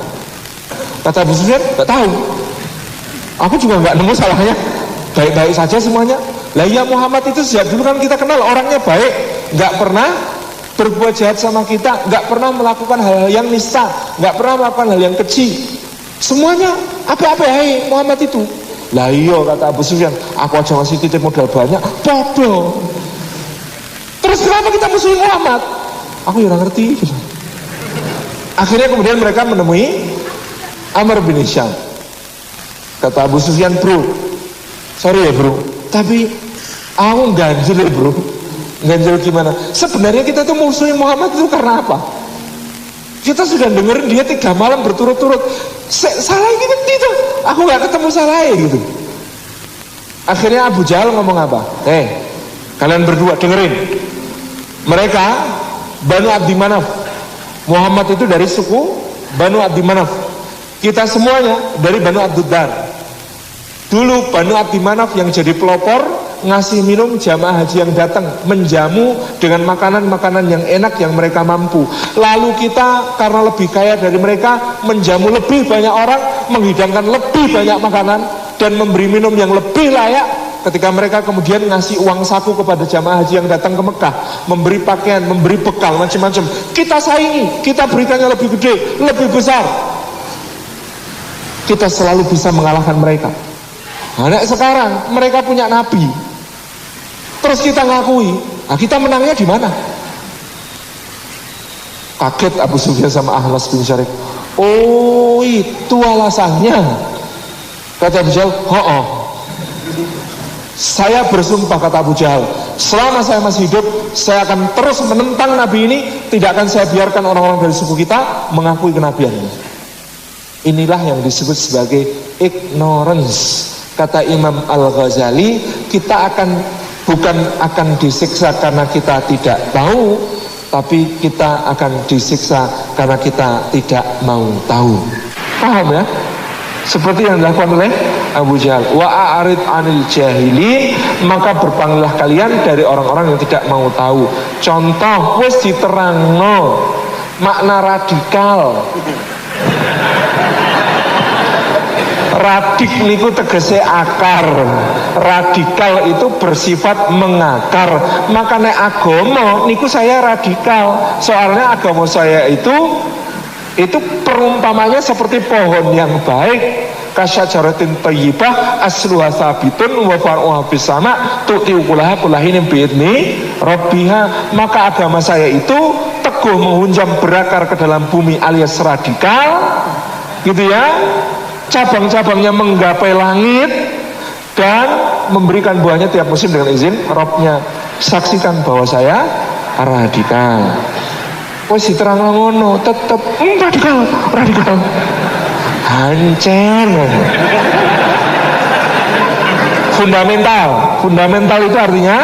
Kata Abu Sufyan, nggak tahu. Aku juga nggak nemu salahnya. Baik-baik saja semuanya. Lah ya Muhammad itu sejak dulu kan kita kenal orangnya baik, nggak pernah berbuat jahat sama kita, nggak pernah melakukan hal-hal yang nista, nggak pernah melakukan hal yang keji. Semuanya apa-apa ya Muhammad itu. Lah iya kata Abu Sufyan, aku aja masih titip modal banyak, bodoh. Terus kenapa kita musuhin Muhammad? Aku ya ngerti. Akhirnya kemudian mereka menemui Amr bin Hisham. Kata Abu Sufyan, bro, sorry ya bro, tapi aku ganjel ya bro. Ganjel gimana? Sebenarnya kita tuh musuhin Muhammad itu karena apa? Kita sudah dengerin dia 3 malam berturut-turut. Salah gitu. Aku nggak ketemu salah gitu. Akhirnya Abu Jahal ngomong apa? Kalian berdua dengerin. Mereka Banu Abdi Manaf. Muhammad itu dari suku Banu Abdi Manaf. Kita semuanya dari Banu Abduddar. Dulu Banu Abdi Manaf yang jadi pelopor, ngasih minum jamaah haji yang datang, menjamu dengan makanan-makanan yang enak yang mereka mampu. Lalu kita karena lebih kaya dari mereka, menjamu lebih banyak orang, menghidangkan lebih banyak makanan dan memberi minum yang lebih layak. Ketika mereka kemudian ngasih uang saku kepada jamaah haji yang datang ke Mekah, memberi pakaian, memberi bekal macam-macam, kita saingi, kita berikannya lebih gede, lebih besar. Kita selalu bisa mengalahkan mereka. Nah, sekarang mereka punya nabi, terus kita ngakui, kita menangnya di mana? Kaget Abu Sufyan sama Ahlas bin Syarif. Oh, itu alasannya. Kata Abu Jahal, saya bersumpah, kata Abu Jahal, selama saya masih hidup, saya akan terus menentang nabi ini. Tidak akan saya biarkan orang-orang dari suku kita mengakui kenabiannya. Inilah yang disebut sebagai ignorance. Kata Imam Al-Ghazali, kita bukan akan disiksa karena kita tidak tahu, tapi kita akan disiksa karena kita tidak mau tahu. Paham ya? Seperti yang dilakukan oleh Abu Jahal. Wa a'rid 'anil jahilin, maka berpalinglah kalian dari orang-orang yang tidak mau tahu. Contoh wis diterangno makna radikal. Radik niku tegese akar. Radikal itu bersifat mengakar. Makanya agama niku saya radikal. Soalnya agama saya itu perumpamanya seperti pohon yang baik. Kasyajaratin thayyibah asluha sabitun wa far'uha bis sama tu'ti ukulaha kullahinin bi'idni rabbiha. Maka agama saya itu teguh menghunjam berakar ke dalam bumi alias radikal, gitu ya. Cabang-cabangnya menggapai langit dan memberikan buahnya tiap musim dengan izin Robnya. Saksikan bahwa saya radikal. Wes diterang ngono, tetep radikal. Hancur. Fundamental itu artinya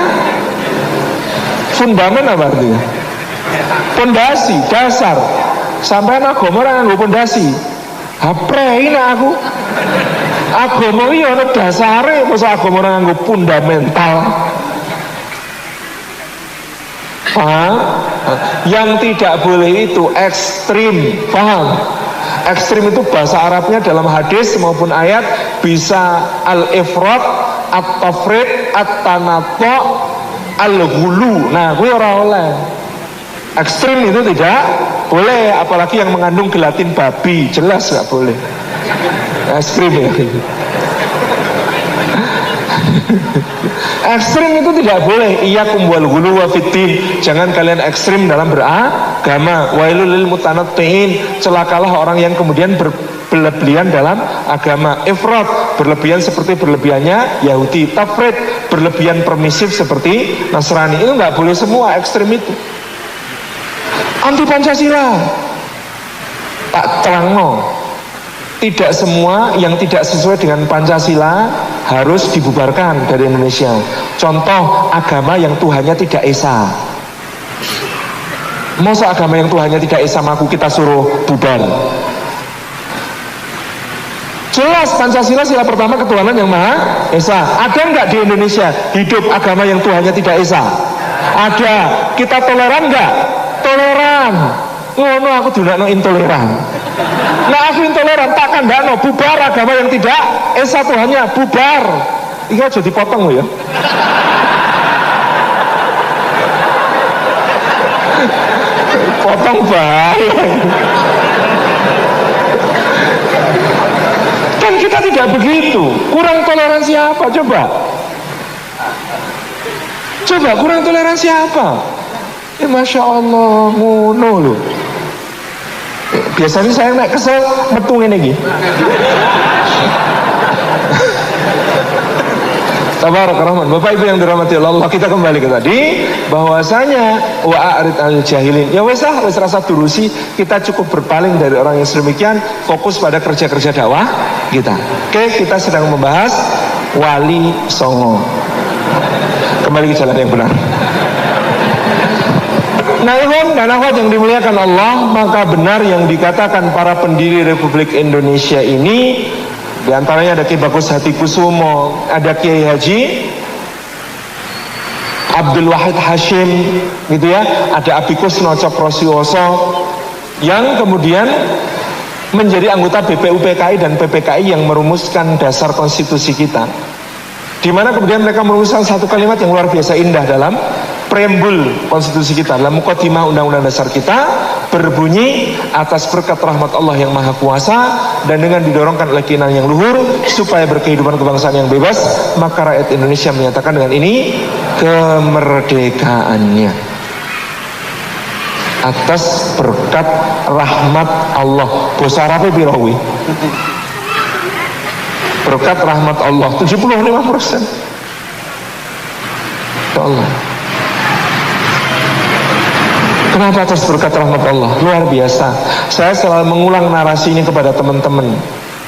fundamen apa artinya? Pondasi, dasar. Sampai agama ora nganggo pondasi. Haprein aku. Agama iki ana dasare, masa agama ora nganggo fundamental. Yang tidak boleh itu ekstrim, paham? Ekstrim itu bahasa Arabnya dalam hadis maupun ayat bisa al-ifrat, at-tafrid, at-tanattu', al-ghulu. Nah, kuwi ora oleh. Ekstrim itu tidak boleh, apalagi yang mengandung gelatin babi, jelas nggak boleh. Ekstrim ya. Ekstrim itu tidak boleh. Iyyakum wal ghulu wa fiddin. Jangan kalian ekstrim dalam beragama. Wailul lil mutanattiin. Celakalah orang yang kemudian berlebihan dalam agama. Ifrat, berlebihan seperti berlebihannya Yahudi. Tafrid, berlebihan permisif seperti Nasrani. Itu nggak boleh semua ekstrim itu. Anti Pancasila. Tak terangno. Tidak semua yang tidak sesuai dengan Pancasila harus dibubarkan dari Indonesia. Contoh agama yang Tuhannya tidak esa. Masa agama yang Tuhannya tidak esa aku kita suruh bubar? Jelas Pancasila sila pertama ketuhanan yang Maha Esa. Ada nggak di Indonesia hidup agama yang Tuhannya tidak esa? Ada. Kita toleran nggak? Toleran. Ngono aku dulakno intoleran. Nah aku intoleran tak kandhano bubar agama yang tidak esa Tuhannya, bubar. Iki aja dipotong ya. Potong bahaya. Kan kita tidak begitu. Kurang toleransi apa coba? Coba kurang toleransi apa? Masya Allah, ngono loh. Biasanya saya naik kesel metu ngene iki. Tabarak Rahman. Bapak Ibu yang dirahmati Allah, kita kembali ke tadi bahwasanya wa'arid al-jahilin. Ya wes rasa turusi, kita cukup berpaling dari orang yang sedemikian, fokus pada kerja-kerja dakwah kita. Oke, kita sedang membahas Wali Songo. Kembali ke jalan yang benar. Nah, ikhwan dan akhwat yang dimuliakan Allah, maka benar yang dikatakan para pendiri Republik Indonesia ini. Di antaranya ada Ki Bagus Hatikusumo, ada Kiai Haji Abdul Wahid Hashim, gitu ya, ada Abikus Nocok Rosioso yang kemudian menjadi anggota BPUPKI dan PPKI yang merumuskan dasar konstitusi kita. Di mana kemudian mereka merumuskan satu kalimat yang luar biasa indah dalam preambul konstitusi kita, dalam mukadimah undang-undang dasar kita, berbunyi atas berkat rahmat Allah yang maha kuasa dan dengan didorongkan oleh keinginan yang luhur supaya berkehidupan kebangsaan yang bebas, maka rakyat Indonesia menyatakan dengan ini kemerdekaannya atas berkat rahmat Allah. Bahasa Arabnya birawi, berkat rahmat Allah 75%. Allah. Kenapa atas berkat rahmat Allah? Luar biasa. Saya selalu mengulang narasi ini kepada teman-teman.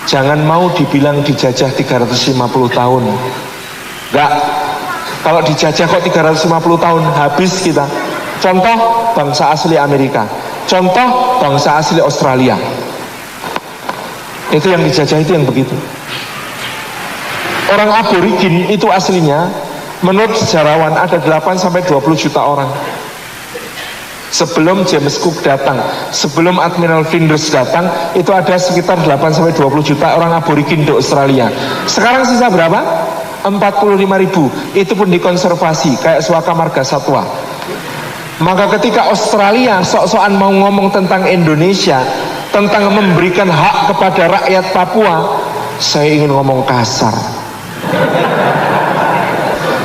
Jangan mau dibilang dijajah 350 tahun. Enggak. Kalau dijajah kok 350 tahun, habis kita. Contoh bangsa asli Amerika, contoh bangsa asli Australia. Itu yang dijajah, itu yang begitu. Orang aborigin itu aslinya menurut sejarawan ada 8-20 juta orang. Sebelum James Cook datang, sebelum Admiral Flinders datang, itu ada sekitar 8-20 juta orang aborigin di Australia. Sekarang sisa berapa? 45.000. Itu pun dikonservasi kayak suaka marga satwa. Maka ketika Australia sok-sokan mau ngomong tentang Indonesia, tentang memberikan hak kepada rakyat Papua, saya ingin ngomong kasar.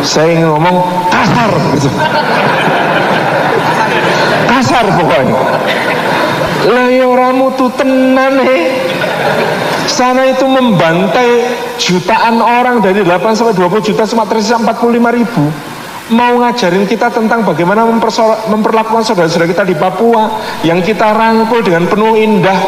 Saya ingin ngomong kasar gitu. Kasar pokoknya. Lah ya ora mutu tenan Sana itu membantai jutaan orang dari 8-20 juta, Sumatera sisa 45.000. Mau ngajarin kita tentang bagaimana memperlakukan saudara-saudara kita di Papua yang kita rangkul dengan penuh indah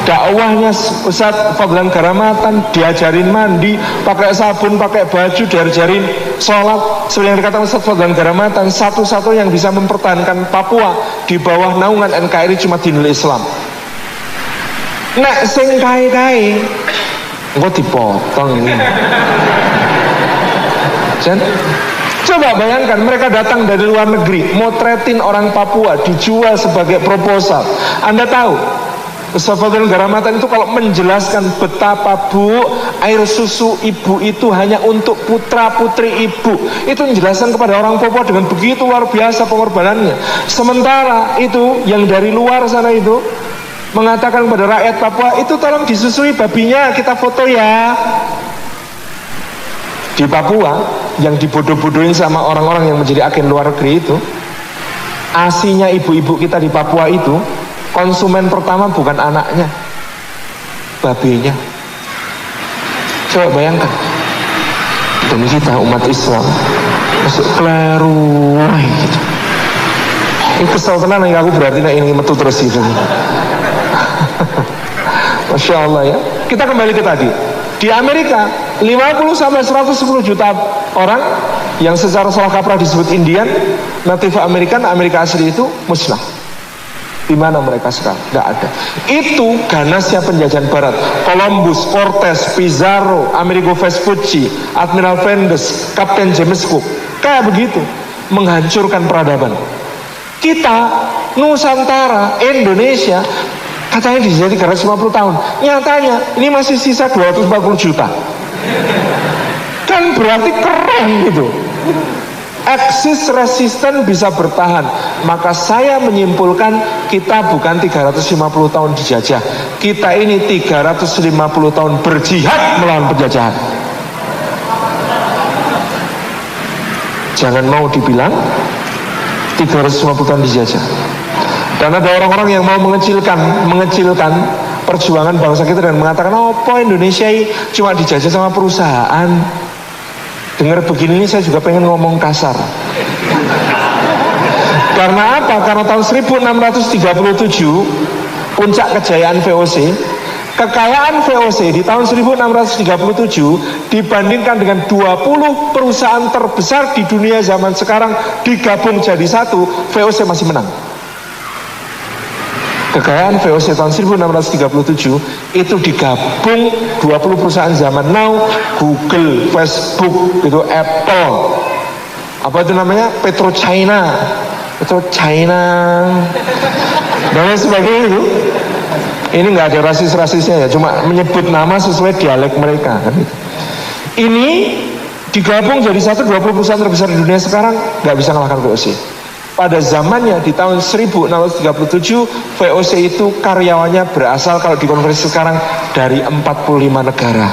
dakwahnya Ustaz Fadlan Garamatan, diajarin mandi, pakai sabun, pakai baju, diajarin sholat. Seperti yang dikatakan Ustaz Fadlan Garamatan, satu-satu yang bisa mempertahankan Papua di bawah naungan NKRI cuma dinul Islam. Nek sing kai-kai engko dipotong ini. Coba bayangkan mereka datang dari luar negeri, motretin orang Papua, dijual sebagai proposal. Anda tahu Ustaz Fadlan Garamatan itu kalau menjelaskan betapa Bu, air susu ibu itu hanya untuk putra putri ibu, itu menjelaskan kepada orang Papua dengan begitu luar biasa pengorbanannya. Sementara itu yang dari luar sana itu mengatakan kepada rakyat Papua, itu tolong disusui babinya, kita foto ya. Di Papua yang dibodoh-bodohin sama orang-orang yang menjadi agen luar negeri itu, asinya ibu-ibu kita di Papua itu, konsumen pertama bukan anaknya, babinya. Coba bayangkan. Dan kita umat Islam masuk keliru gitu. Ini kesel tenan yang aku berarti ini metu terus gitu. Masya Allah ya. Kita kembali ke tadi. Di Amerika 50-110 juta orang yang secara salah kaprah disebut Indian, Native American, Amerika asli itu musnah. Di mana mereka sekarang? Tidak ada. Itu ganasnya penjajahan Barat. Columbus, Cortez, Pizarro, Amerigo Vespucci, Admiral Flinders, Kapten James Cook, kayak begitu menghancurkan peradaban. Kita Nusantara, Indonesia, katanya dijadi 350 tahun. Nyatanya ini masih sisa 240 juta. Kan berarti keren gitu. Eksis resisten bisa bertahan. Maka saya menyimpulkan kita bukan 350 tahun dijajah. Kita ini 350 tahun berjihad melawan penjajahan. Jangan mau dibilang 350 tahun dijajah. Dan ada orang-orang yang mau mengecilkan perjuangan bangsa kita dan mengatakan, apa Indonesia cuma dijajah sama perusahaan. Dengar begini ini saya juga pengen ngomong kasar. Karena apa? Karena tahun 1637 puncak kejayaan VOC, kekayaan VOC di tahun 1637 dibandingkan dengan 20 perusahaan terbesar di dunia zaman sekarang digabung jadi satu, VOC masih menang. Kekayaan VOC tahun 1637 itu digabung 20 perusahaan zaman now, Google, Facebook, itu Apple, apa itu namanya, PetroChina, dan lain sebagainya itu. Ini nggak ada rasis-rasisnya ya, cuma menyebut nama sesuai dialek mereka kan. Ini digabung jadi satu, 20 perusahaan terbesar di dunia sekarang nggak bisa mengalahkan VOC. Pada zamannya di tahun 1637 VOC itu karyawannya berasal kalau dikonversi sekarang dari 45 negara.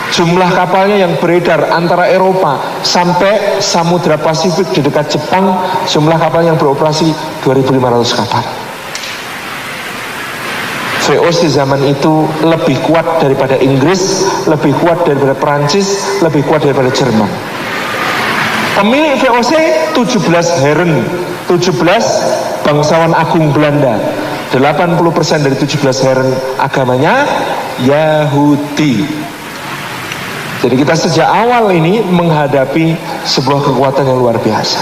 Jumlah kapalnya yang beredar antara Eropa sampai Samudra Pasifik di dekat Jepang, jumlah kapal yang beroperasi 2.500 kapal. VOC zaman itu lebih kuat daripada Inggris, lebih kuat daripada Perancis, lebih kuat daripada Jerman. Pemilik VOC 17 Heren, 17 bangsawan agung Belanda. 80% dari 17 Heren agamanya Yahudi. Jadi kita sejak awal ini menghadapi sebuah kekuatan yang luar biasa.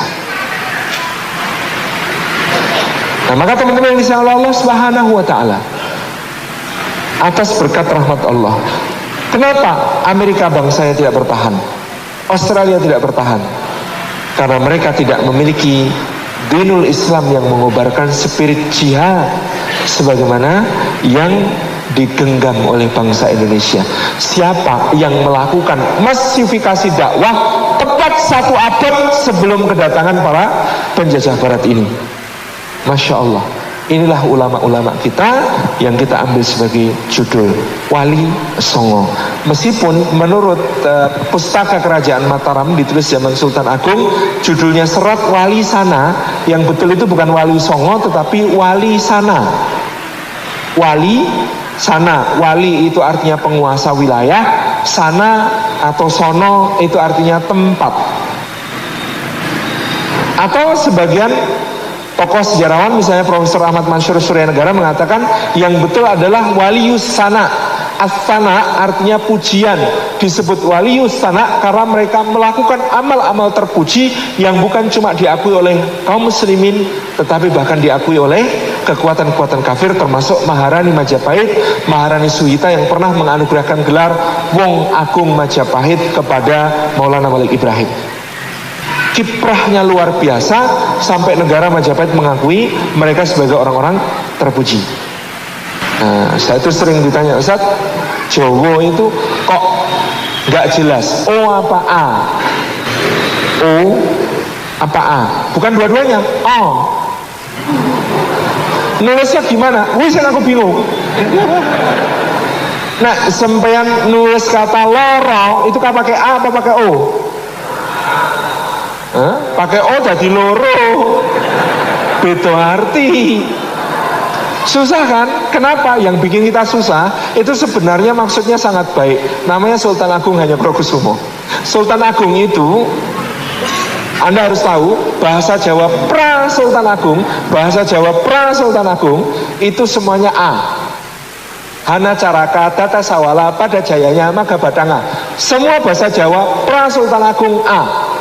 Nah, maka teman-teman yang disayang Allah Subhanahu wa taala, atas berkat rahmat Allah, kenapa Amerika bangsanya tidak bertahan, Australia tidak bertahan? Karena mereka tidak memiliki dinul Islam yang mengobarkan spirit jihad sebagaimana yang digenggam oleh bangsa Indonesia. Siapa yang melakukan masifikasi dakwah tepat 1 abad sebelum kedatangan para penjajah barat ini? Masya Allah, inilah ulama-ulama kita yang kita ambil sebagai judul Wali Songo. Meskipun menurut Pustaka Kerajaan Mataram ditulis zaman Sultan Agung, judulnya Serat Wali Sana, yang betul itu bukan Wali Songo tetapi Wali Sana. Wali Sana, wali itu artinya penguasa wilayah, sana atau sono itu artinya tempat. Atau sebagian tokoh sejarawan misalnya Profesor Ahmad Mansur Suryanegara mengatakan yang betul adalah walius sana. As-sana artinya pujian. Disebut walius sana karena mereka melakukan amal-amal terpuji yang bukan cuma diakui oleh kaum muslimin, tetapi bahkan diakui oleh kekuatan-kekuatan kafir, termasuk Maharani Majapahit, Maharani Suhita yang pernah menganugerahkan gelar Wong Agung Majapahit kepada Maulana Malik Ibrahim. Kiprahnya luar biasa sampai negara Majapahit mengakui mereka sebagai orang-orang terpuji. Nah, saya itu sering ditanya, Ustaz, Jawa itu kok nggak jelas O apa A? O apa A? Bukan dua-duanya, O. Nulisnya gimana? Wis aku bingung. Nah, sampeyan nulis kata loro itu kan pakai A apa pakai O? Pakai O jadi loro, beda arti. Susah kan? Kenapa? Yang bikin kita susah itu sebenarnya maksudnya sangat baik. Namanya Sultan Agung Hanyokrokusumo. Sultan Agung itu, Anda harus tahu, bahasa Jawa pra Sultan Agung, bahasa Jawa pra Sultan Agung itu semuanya A. Hana Caraka, Tata Sawala, pada jayanya Maga Badanga. Semua bahasa Jawa pra Sultan Agung A.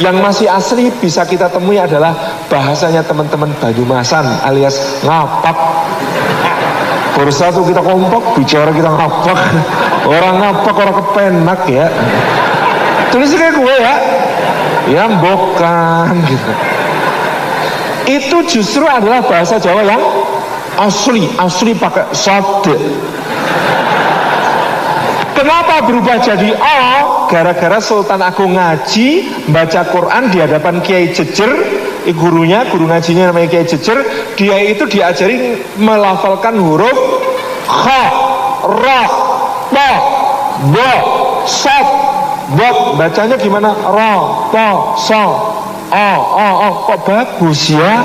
Yang masih asli bisa kita temui adalah bahasanya teman-teman Banyumasan alias ngapak. Bersatu kita kompak, bicara kita ngapak. Orang ngapak, orang kepenak ya. Tulis kayak gue ya. Ya bukan gitu. Itu justru adalah bahasa Jawa yang asli pakai sode. Kenapa berubah jadi O? Gara-gara Sultan Agung ngaji, baca Quran di hadapan Kiai Jejer, gurunya, guru ngajinya namanya Kiai Jejer. Dia itu diajari melafalkan huruf kha, ra, ta, ba, sad, bot. Bacanya gimana? Ra, ta, sa, o. Kok bagus ya?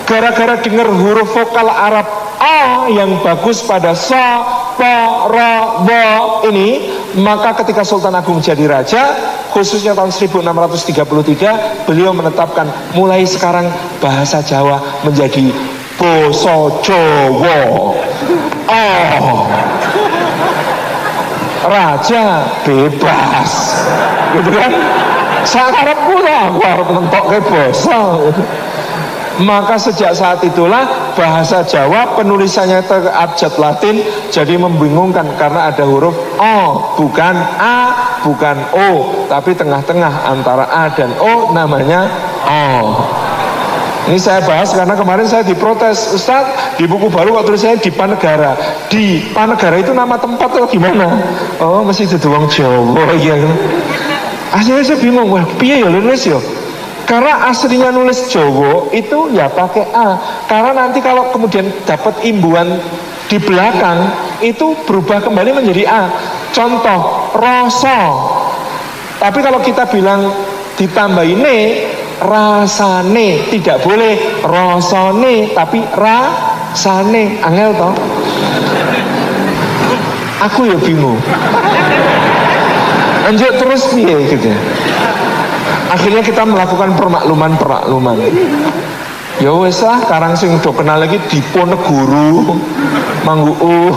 Gara-gara dengar huruf vokal Arab A yang bagus pada sa, pa, ra, ba ini, Maka ketika Sultan Agung jadi raja, khususnya tahun 1633, beliau menetapkan mulai sekarang bahasa Jawa menjadi Basa Jawa. Oh, raja bebas, gitu kan? Sakarepku lah, aku harus menentokke basa. Maka sejak saat itulah bahasa Jawa penulisannya abjad Latin jadi membingungkan karena ada huruf O, bukan A, bukan O, tapi tengah-tengah antara A dan O namanya O. Ini saya bahas karena kemarin saya diprotes, Ustadz, di buku baru waktu saya di Panegara. Di Panegara itu nama tempat atau gimana? Oh, mesti itu wong Jawa ya. Akhirnya saya bingung, wah piye ya nulis ya? Karena aslinya nulis Jawa itu ya pakai A. Karena nanti kalau kemudian dapat imbuhan di belakang itu berubah kembali menjadi A. Contoh, rasa. Tapi kalau kita bilang ditambah ini rasane, tidak boleh rasane tapi rasane. Angel toh. Aku ya bingung. Lanjut terus piye gitu. Akhirnya kita melakukan permakluman. Ya wes lah, karang sing do kenal lagi Diponegoro, Mangguung.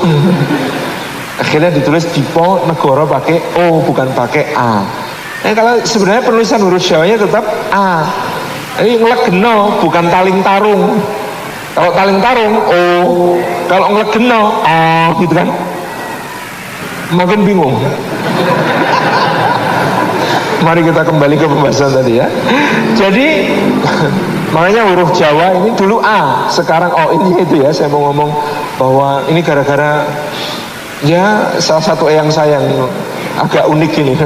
Akhirnya ditulis Diponegoro pakai O, bukan pakai A. Kalau sebenarnya penulisan huruf Jawanya tetap A. Ini ngelegeno, bukan taling tarung. Kalau taling tarung O, kalau ngelegeno O, gitu kan? Makin bingung. Mari kita kembali ke pembahasan tadi ya. Jadi makanya huruf Jawa ini dulu A, sekarang O. Ini itu ya, saya mau ngomong bahwa ini gara-gara ya salah satu eyang saya yang agak unik ini.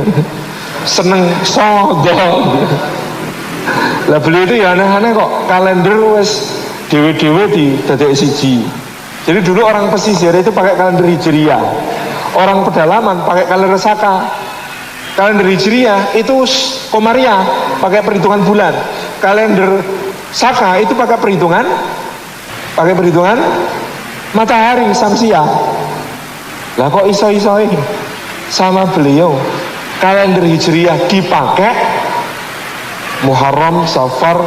Seneng sodo. Lah beliau itu ya aneh-aneh kok, kalender wes dewe-dewe di dadek siji. Jadi dulu orang pesisir itu pakai kalender Hijriah, orang pedalaman pakai kalender Saka. Kalender Hijriah itu Komariah, pakai perhitungan bulan. Kalender Saka itu pakai perhitungan matahari Samsiah. Lah kok iso-iso sama beliau kalender Hijriah dipakai Muharram, Safar,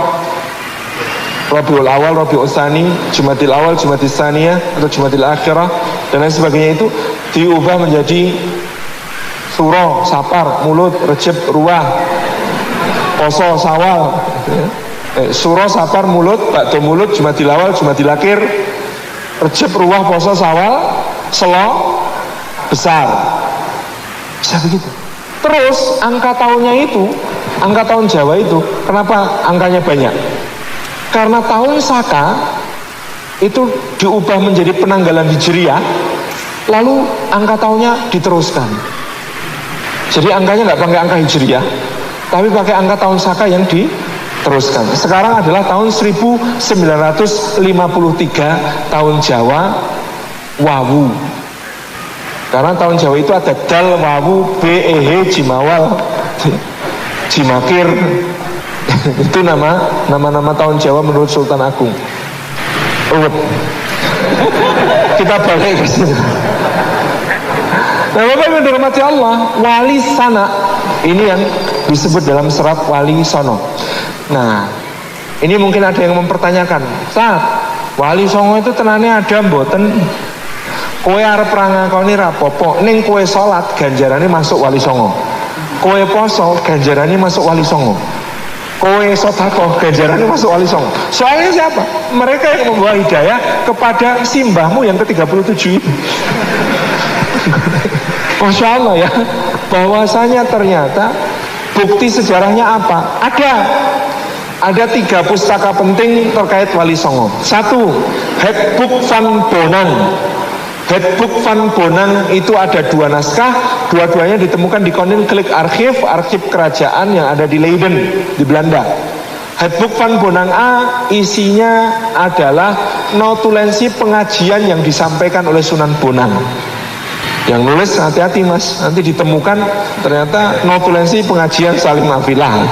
Rabiul Awal, Rabiul Tsani, Jumadil Awal, Jumadil Tsaniyah atau Jumadil Akhirah dan lain sebagainya itu diubah menjadi Suro, Sapar, Mulut, Rejab, Ruah, Poso, Sawal. Suro, Sapar, Mulut, Bakdo Mulut, Jumadil Awal, Jumadil Akhir, Rejab, Ruah, Poso, Sawal, Selo, Besar. Bisa begitu. Terus angka tahunnya itu, angka tahun Jawa itu, kenapa angkanya banyak? Karena tahun Saka itu diubah menjadi penanggalan Hijriah, lalu angka tahunnya diteruskan. Jadi angkanya nggak pakai angka Hijriah, tapi pakai angka tahun Saka yang diteruskan. Sekarang adalah tahun 1953 tahun Jawa Wawu. Karena tahun Jawa itu ada Dal, Wawu, B, Ehe, Jimawal, Jimakir. Itu nama-nama tahun Jawa menurut Sultan Agung. Kita balik ke sini. Nah, Bapak yang dirahmati Allah, Wali Sana ini yang disebut dalam serat Wali Sono. Nah, ini mungkin ada yang mempertanyakan, Ustaz, Wali Songo itu tenane ada mboten? Kowe arep ngakoni rapopo, ning kowe salat ganjarane masuk Wali Songo. Kowe poso ganjarane masuk Wali Songo. Kowe sedekah ganjarane masuk Wali Songo. Soalnya siapa? Mereka yang membawa hidayah kepada simbahmu yang ke-37 itu. Masya Allah ya, bahwasanya ternyata bukti sejarahnya apa? Ada 3 pustaka penting terkait Wali Songo. 1, Handbook van Bonang. Handbook van Bonang itu ada 2 naskah, dua-duanya ditemukan di Koninklijk Archief, arsip kerajaan yang ada di Leiden, di Belanda. Handbook van Bonang A isinya adalah notulensi pengajian yang disampaikan oleh Sunan Bonang. Yang nulis hati-hati mas, nanti ditemukan ternyata notulensi pengajian Salim Nafilah.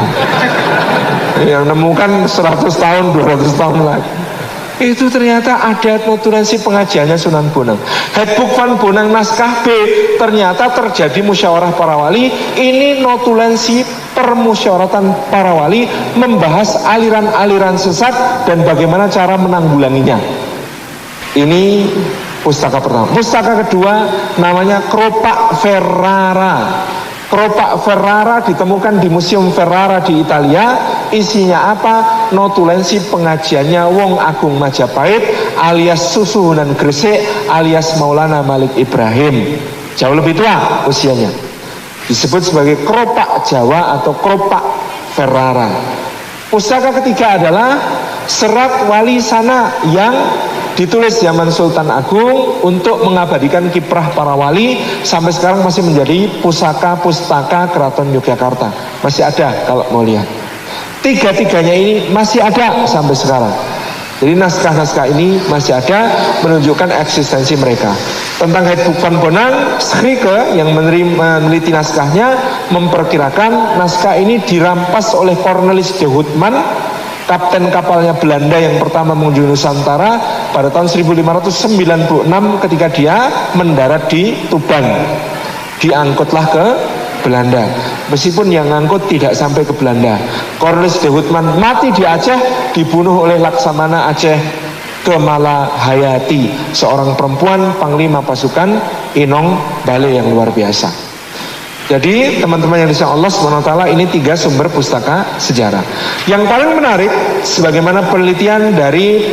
Yang nemukan 100 tahun, 200 tahun lagi. itu ternyata ada notulensi pengajiannya Sunan Bonang. Headbook Van Bonang naskah B, ternyata terjadi musyawarah para wali. Ini notulensi permusyawaratan para wali membahas aliran-aliran sesat dan bagaimana cara menanggulanginya. Ini pustaka pertama. Pustaka kedua namanya Keropak Ferrara. Keropak Ferrara ditemukan di Museum Ferrara di Italia. Isinya apa? Notulensi pengajiannya Wong Agung Majapahit alias Susuhunan Gresik alias Maulana Malik Ibrahim. Jauh lebih tua usianya. Disebut sebagai Keropak Jawa atau Keropak Ferrara. Pustaka ketiga adalah Serat Wali Sana yang ditulis zaman Sultan Agung untuk mengabadikan kiprah para wali. Sampai sekarang masih menjadi pustaka Keraton Yogyakarta. Masih ada kalau mau lihat. Tiga-tiganya ini masih ada sampai sekarang. Jadi naskah-naskah ini masih ada, menunjukkan eksistensi mereka. Tentang Headbook Van Bonang, Schrike yang meneliti naskahnya memperkirakan naskah ini dirampas oleh Cornelis de Houtman, kapten kapalnya Belanda yang pertama mengunjungi Nusantara pada tahun 1596 ketika dia mendarat di Tuban. Diangkutlah ke Belanda. Meskipun yang ngangkut tidak sampai ke Belanda. Cornelis de Houtman mati di Aceh, dibunuh oleh Laksamana Aceh Kemala Hayati, seorang perempuan panglima pasukan Inong Bale yang luar biasa. Jadi teman-teman yang disayang Allah SWT, ini 3 sumber pustaka sejarah. Yang paling menarik, sebagaimana penelitian dari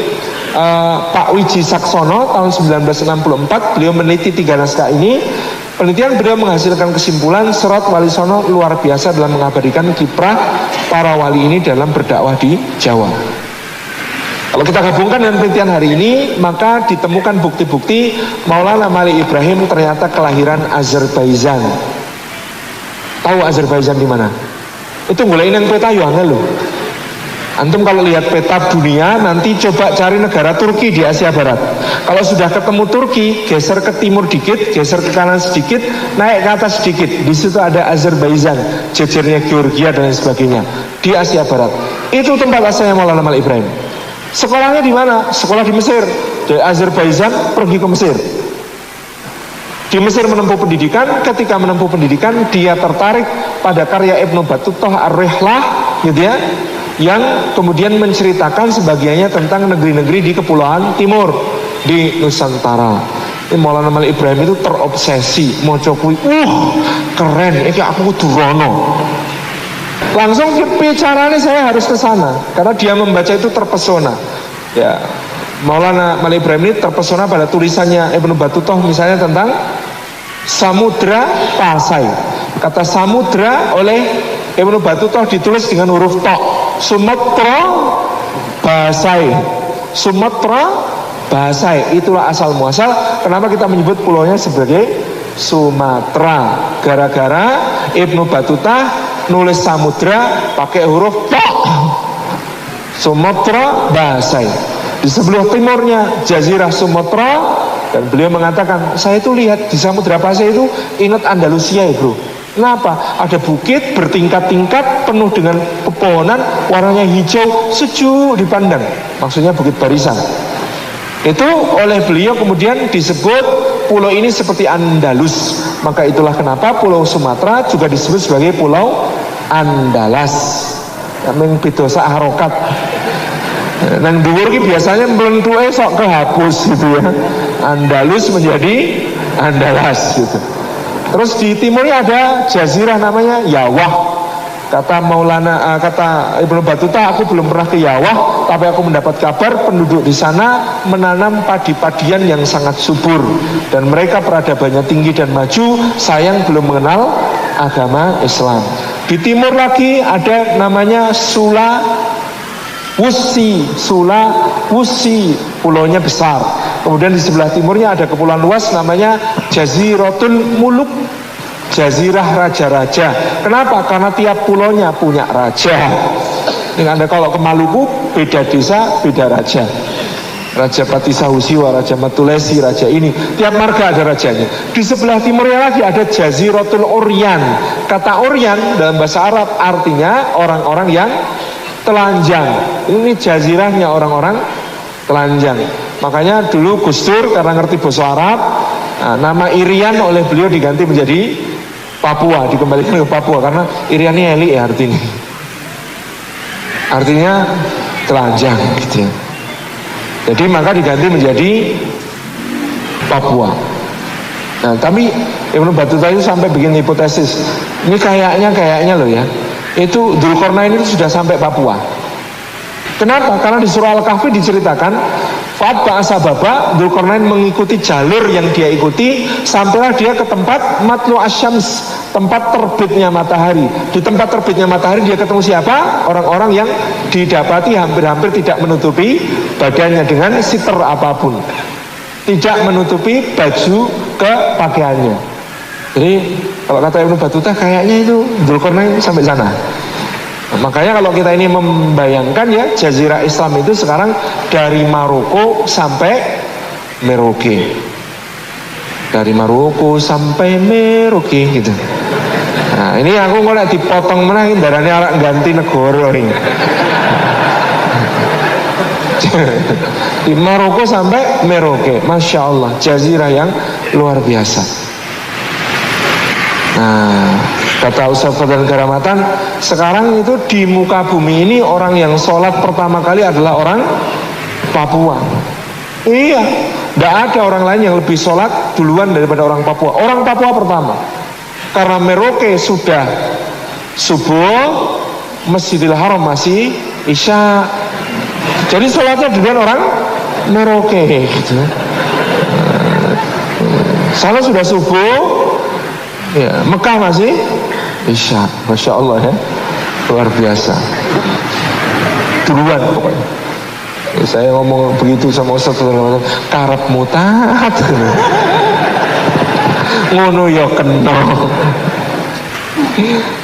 Pak Wiji Saksono tahun 1964, beliau meneliti 3 naskah ini. Penelitian beliau menghasilkan kesimpulan Serat Wali Sono luar biasa dalam mengabadikan kiprah para wali ini dalam berdakwah di Jawa. Kalau kita gabungkan dengan penelitian hari ini, maka ditemukan bukti-bukti Maulana Malik Ibrahim ternyata kelahiran Azerbaijan. Tahu Azerbaijan di mana? Itu ngulain yang peta Yohana loh. Antum kalau lihat peta dunia, nanti coba cari negara Turki di Asia Barat. Kalau sudah ketemu Turki, geser ke timur dikit, geser ke kanan sedikit, naik ke atas sedikit. Di situ ada Azerbaijan, jejernya Georgia dan lain sebagainya di Asia Barat. Itu tempat asalnya Maulana Malik Ibrahim. Sekolahnya di mana? Sekolah di Mesir. Dari Azerbaijan pergi ke Mesir. Di Mesir menempuh pendidikan. Ketika menempuh pendidikan, dia tertarik pada karya Ibnu Battutah Ar-Rihlah, gitu ya, yang kemudian menceritakan sebagiannya tentang negeri-negeri di Kepulauan Timur di Nusantara. Ini Maulana Malik Ibrahim itu terobsesi maca kuwi. Keren, iki aku kudu rono. Langsung bicaranya saya harus ke sana karena dia membaca itu terpesona. Ya, Maulana Malik Ibrahim ini terpesona pada tulisannya Ibnu Battutah misalnya tentang Samudra Pasai. Kata samudra oleh Ibnu Battutah ditulis dengan huruf tok. Sumatra Basai. Sumatra Basai, itulah asal muasal kenapa kita menyebut pulaunya sebagai Sumatera. Gara-gara Ibnu Battutah nulis samudra pakai huruf tok. Sumatra Basai. Di sebelah timurnya Jazirah Sumatera. Dan beliau mengatakan, saya itu lihat di Samudra Pasai itu ingat Andalusia ya bro. Kenapa? Ada bukit bertingkat-tingkat penuh dengan pepohonan, warnanya hijau, sejuk dipandang. Maksudnya Bukit Barisan. Itu oleh beliau kemudian disebut pulau ini seperti Andalus. Maka itulah kenapa Pulau Sumatera juga disebut sebagai Pulau Andalas. Yang beda sak harokat. Nang dhuwur ki biasanya mlentuke sok kehapus gitu ya. Andalus menjadi Andalas gitu. Terus di timurnya ada jazirah namanya Yawah. Kata Maulana, kata Ibnu Battutah, aku belum pernah ke Yawah, tapi aku mendapat kabar penduduk di sana menanam padi-padian yang sangat subur dan mereka peradabannya tinggi dan maju. Sayang belum mengenal agama Islam. Di timur lagi ada namanya Sulawesi, pulaunya besar. Kemudian di sebelah timurnya ada kepulauan luas namanya Jaziratul Muluk, Jazirah Raja-Raja. Kenapa? Karena tiap pulaunya punya raja. Ini Anda kalau ke Maluku beda desa, beda raja. Raja Patisahusiwa, Raja Matulesi, Raja ini. Tiap marga ada rajanya. Di sebelah timurnya lagi ada Jaziratul Oryan. Kata Oryan dalam bahasa Arab artinya orang-orang yang telanjang. Ini jazirahnya orang-orang telanjang. Makanya dulu Gus Dur karena ngerti bahasa Arab, nama Irian oleh beliau diganti menjadi Papua, dikembalikan ke Papua karena Irian ini elik ya artinya. Artinya telanjang gitu ya. Jadi maka diganti menjadi Papua. Nah, tapi Ibnu Battuta itu sampai bikin hipotesis. Ini kayaknya loh ya. Itu Dzulqarnain itu sudah sampai Papua. Kenapa? Karena di surah Al-Kahfi diceritakan Fatba Asababa, Dzulqarnain mengikuti jalur yang dia ikuti sampailah dia ke tempat Matlu Asyams, tempat terbitnya matahari. Di tempat terbitnya matahari dia ketemu siapa? Orang-orang yang didapati hampir-hampir tidak menutupi badannya dengan siter apapun, tidak menutupi baju ke pakaiannya. Jadi kalau kata Ibnu Battuta kayaknya itu Dzulqarnain sampai sana. Makanya kalau kita ini membayangkan ya, Jazirah Islam itu sekarang dari Maroko sampai Merauke, dari Maroko sampai Merauke gitu. Nah ini aku mulai dipotong menahin darahnya orang ganti negara ini. Di Maroko sampai Merauke, Masya Allah, Jazirah yang luar biasa. Nah, kata Ustaz Fadlan Karamatan, sekarang itu di muka bumi ini orang yang sholat pertama kali adalah orang Papua. Iya, tidak ada orang lain yang lebih sholat duluan daripada orang Papua. Orang Papua pertama. Karena Merauke sudah subuh, Masjidil Haram masih Isya. Jadi sholatnya duluan orang Merauke gitu. Sana sudah subuh, ya, Mekah masih Isya. Masya Allah ya, luar biasa. Duluan pokoknya. Saya ngomong begitu sama Ustaz, karep mutat. Ngono ya kena.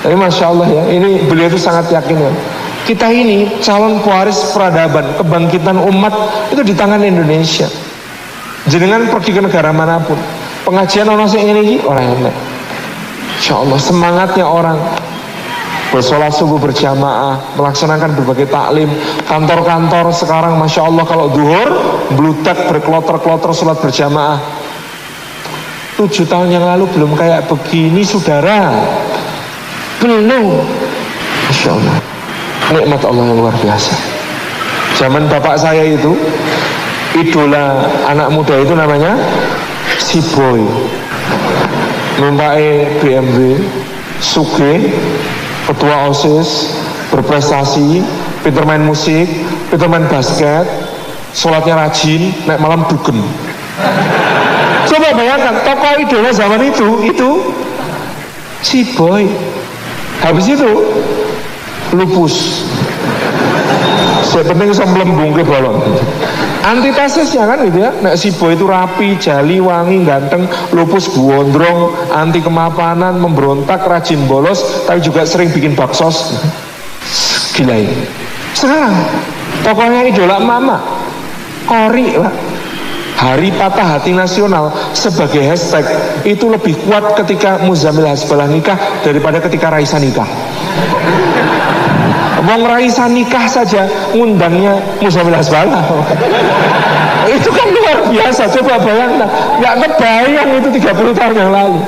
Tapi Masya Allah ya, ini beliau itu sangat yakin ya. Kita ini calon pewaris peradaban, kebangkitan umat itu di tangan Indonesia. Jenengan pergi ke negara manapun, pengajian orang sing ini orang enak. Insya Allah semangatnya orang bersolat subuh berjamaah, melaksanakan berbagai taklim. Kantor-kantor sekarang Masya Allah kalau duhur bludak berkloter-kloter sholat berjamaah. 7 tahun yang lalu belum kayak begini saudara, belum. Masya Allah, nikmat Allah yang luar biasa. Zaman bapak saya itu, idola anak muda itu namanya si Boy, numpai BMW, suge, ketua OSIS, berprestasi, pinter main musik, pinter main basket, sholatnya rajin, naik malam dugem. Coba bayangkan, tokoh idola zaman itu si Boy. Habis itu lupus. Saya penting bisa melembung ke balon. Antitesisnya kan gitu ya, nek si Boy itu rapi, jali, wangi, ganteng, lupus gondrong, anti kemapanan, memberontak, rajin bolos, tapi juga sering bikin baksos. Gila ini. Sekarang tokohnya idola mama, Kori lah. Hari Patah Hati Nasional sebagai hashtag itu lebih kuat ketika Muzamil Hasbalah nikah daripada ketika Raisa nikah. Wong Raisa nikah saja ngundangnya Muzamil Hasbalah. Itu kan luar biasa. Coba bayangkan, nggak kebayang itu 30 tahun yang lalu.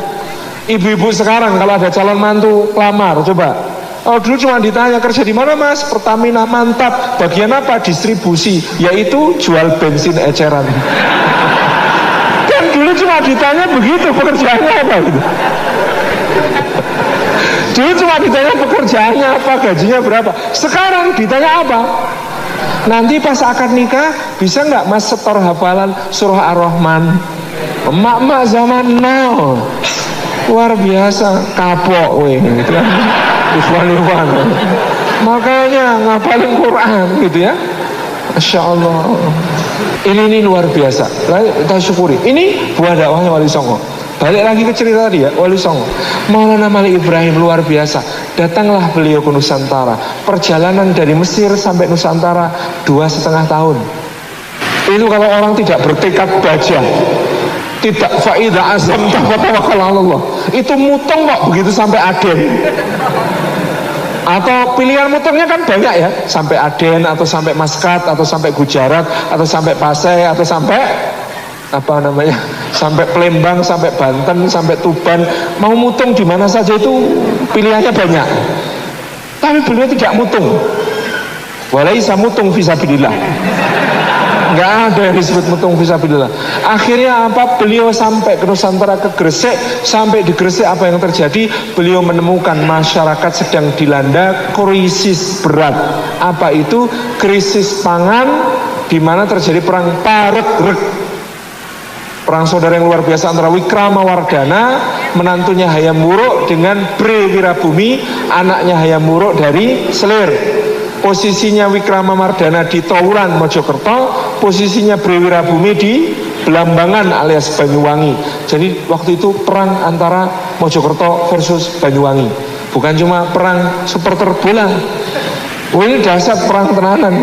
Ibu-ibu sekarang kalau ada calon mantu lamar, coba. Oh, dulu cuma ditanya kerja di mana Mas? Pertamina. Mantap. Bagian apa? Distribusi, yaitu jual bensin eceran. Kan dulu cuma ditanya begitu, pekerjaannya apa gitu. Dulu cuma ditanya pekerjaannya apa, gajinya berapa. Sekarang ditanya apa? Nanti pas akad nikah bisa nggak Mas setor hafalan surah Ar-Rahman? Emak-emak zaman now luar biasa, kapok weh gitu kan. Ikhwan-ikhwan, makanya ngapalin Quran gitu ya. Masya Allah, ini luar biasa. Kita syukuri. Ini buah dakwahnya Wali Songo. Balik lagi ke cerita tadi ya, Wali Songo, Maulana Malik Ibrahim luar biasa. Datanglah beliau ke Nusantara. Perjalanan dari Mesir sampai Nusantara 2,5 tahun. Itu kalau orang tidak bertekad baja, tidak faida azam tawakkal Allah, itu mutong kok begitu sampai Aden. Atau pilihan muternya kan banyak ya, sampai Aden atau sampai Maskat atau sampai Gujarat atau sampai Pasai atau sampai apa namanya, sampai Palembang, sampai Banten, sampai Tuban. Mau mutung di mana saja itu pilihannya banyak. Tapi beliau tidak mutung. Walaisa mutung fisabilillah. Nggak ada yang disebut mutung fisabilillah. Akhirnya apa? Beliau sampai ke Nusantara, ke Gresik. Sampai di Gresik apa yang terjadi? Beliau menemukan masyarakat sedang dilanda krisis berat. Apa itu? Krisis pangan, di mana terjadi perang Paregreg. Perang saudara yang luar biasa antara Wikramawardhana, menantunya Hayam Wuruk, dengan Bre Wirabumi, anaknya Hayam Wuruk dari Selir. Posisinya Wikramawardhana di Tawuran Mojokerto, posisinya Bre Wirabumi di Belambangan alias Banyuwangi. Jadi waktu itu perang antara Mojokerto versus Banyuwangi. Bukan cuma perang supporter bola. Ini dahsyat perang tenanan.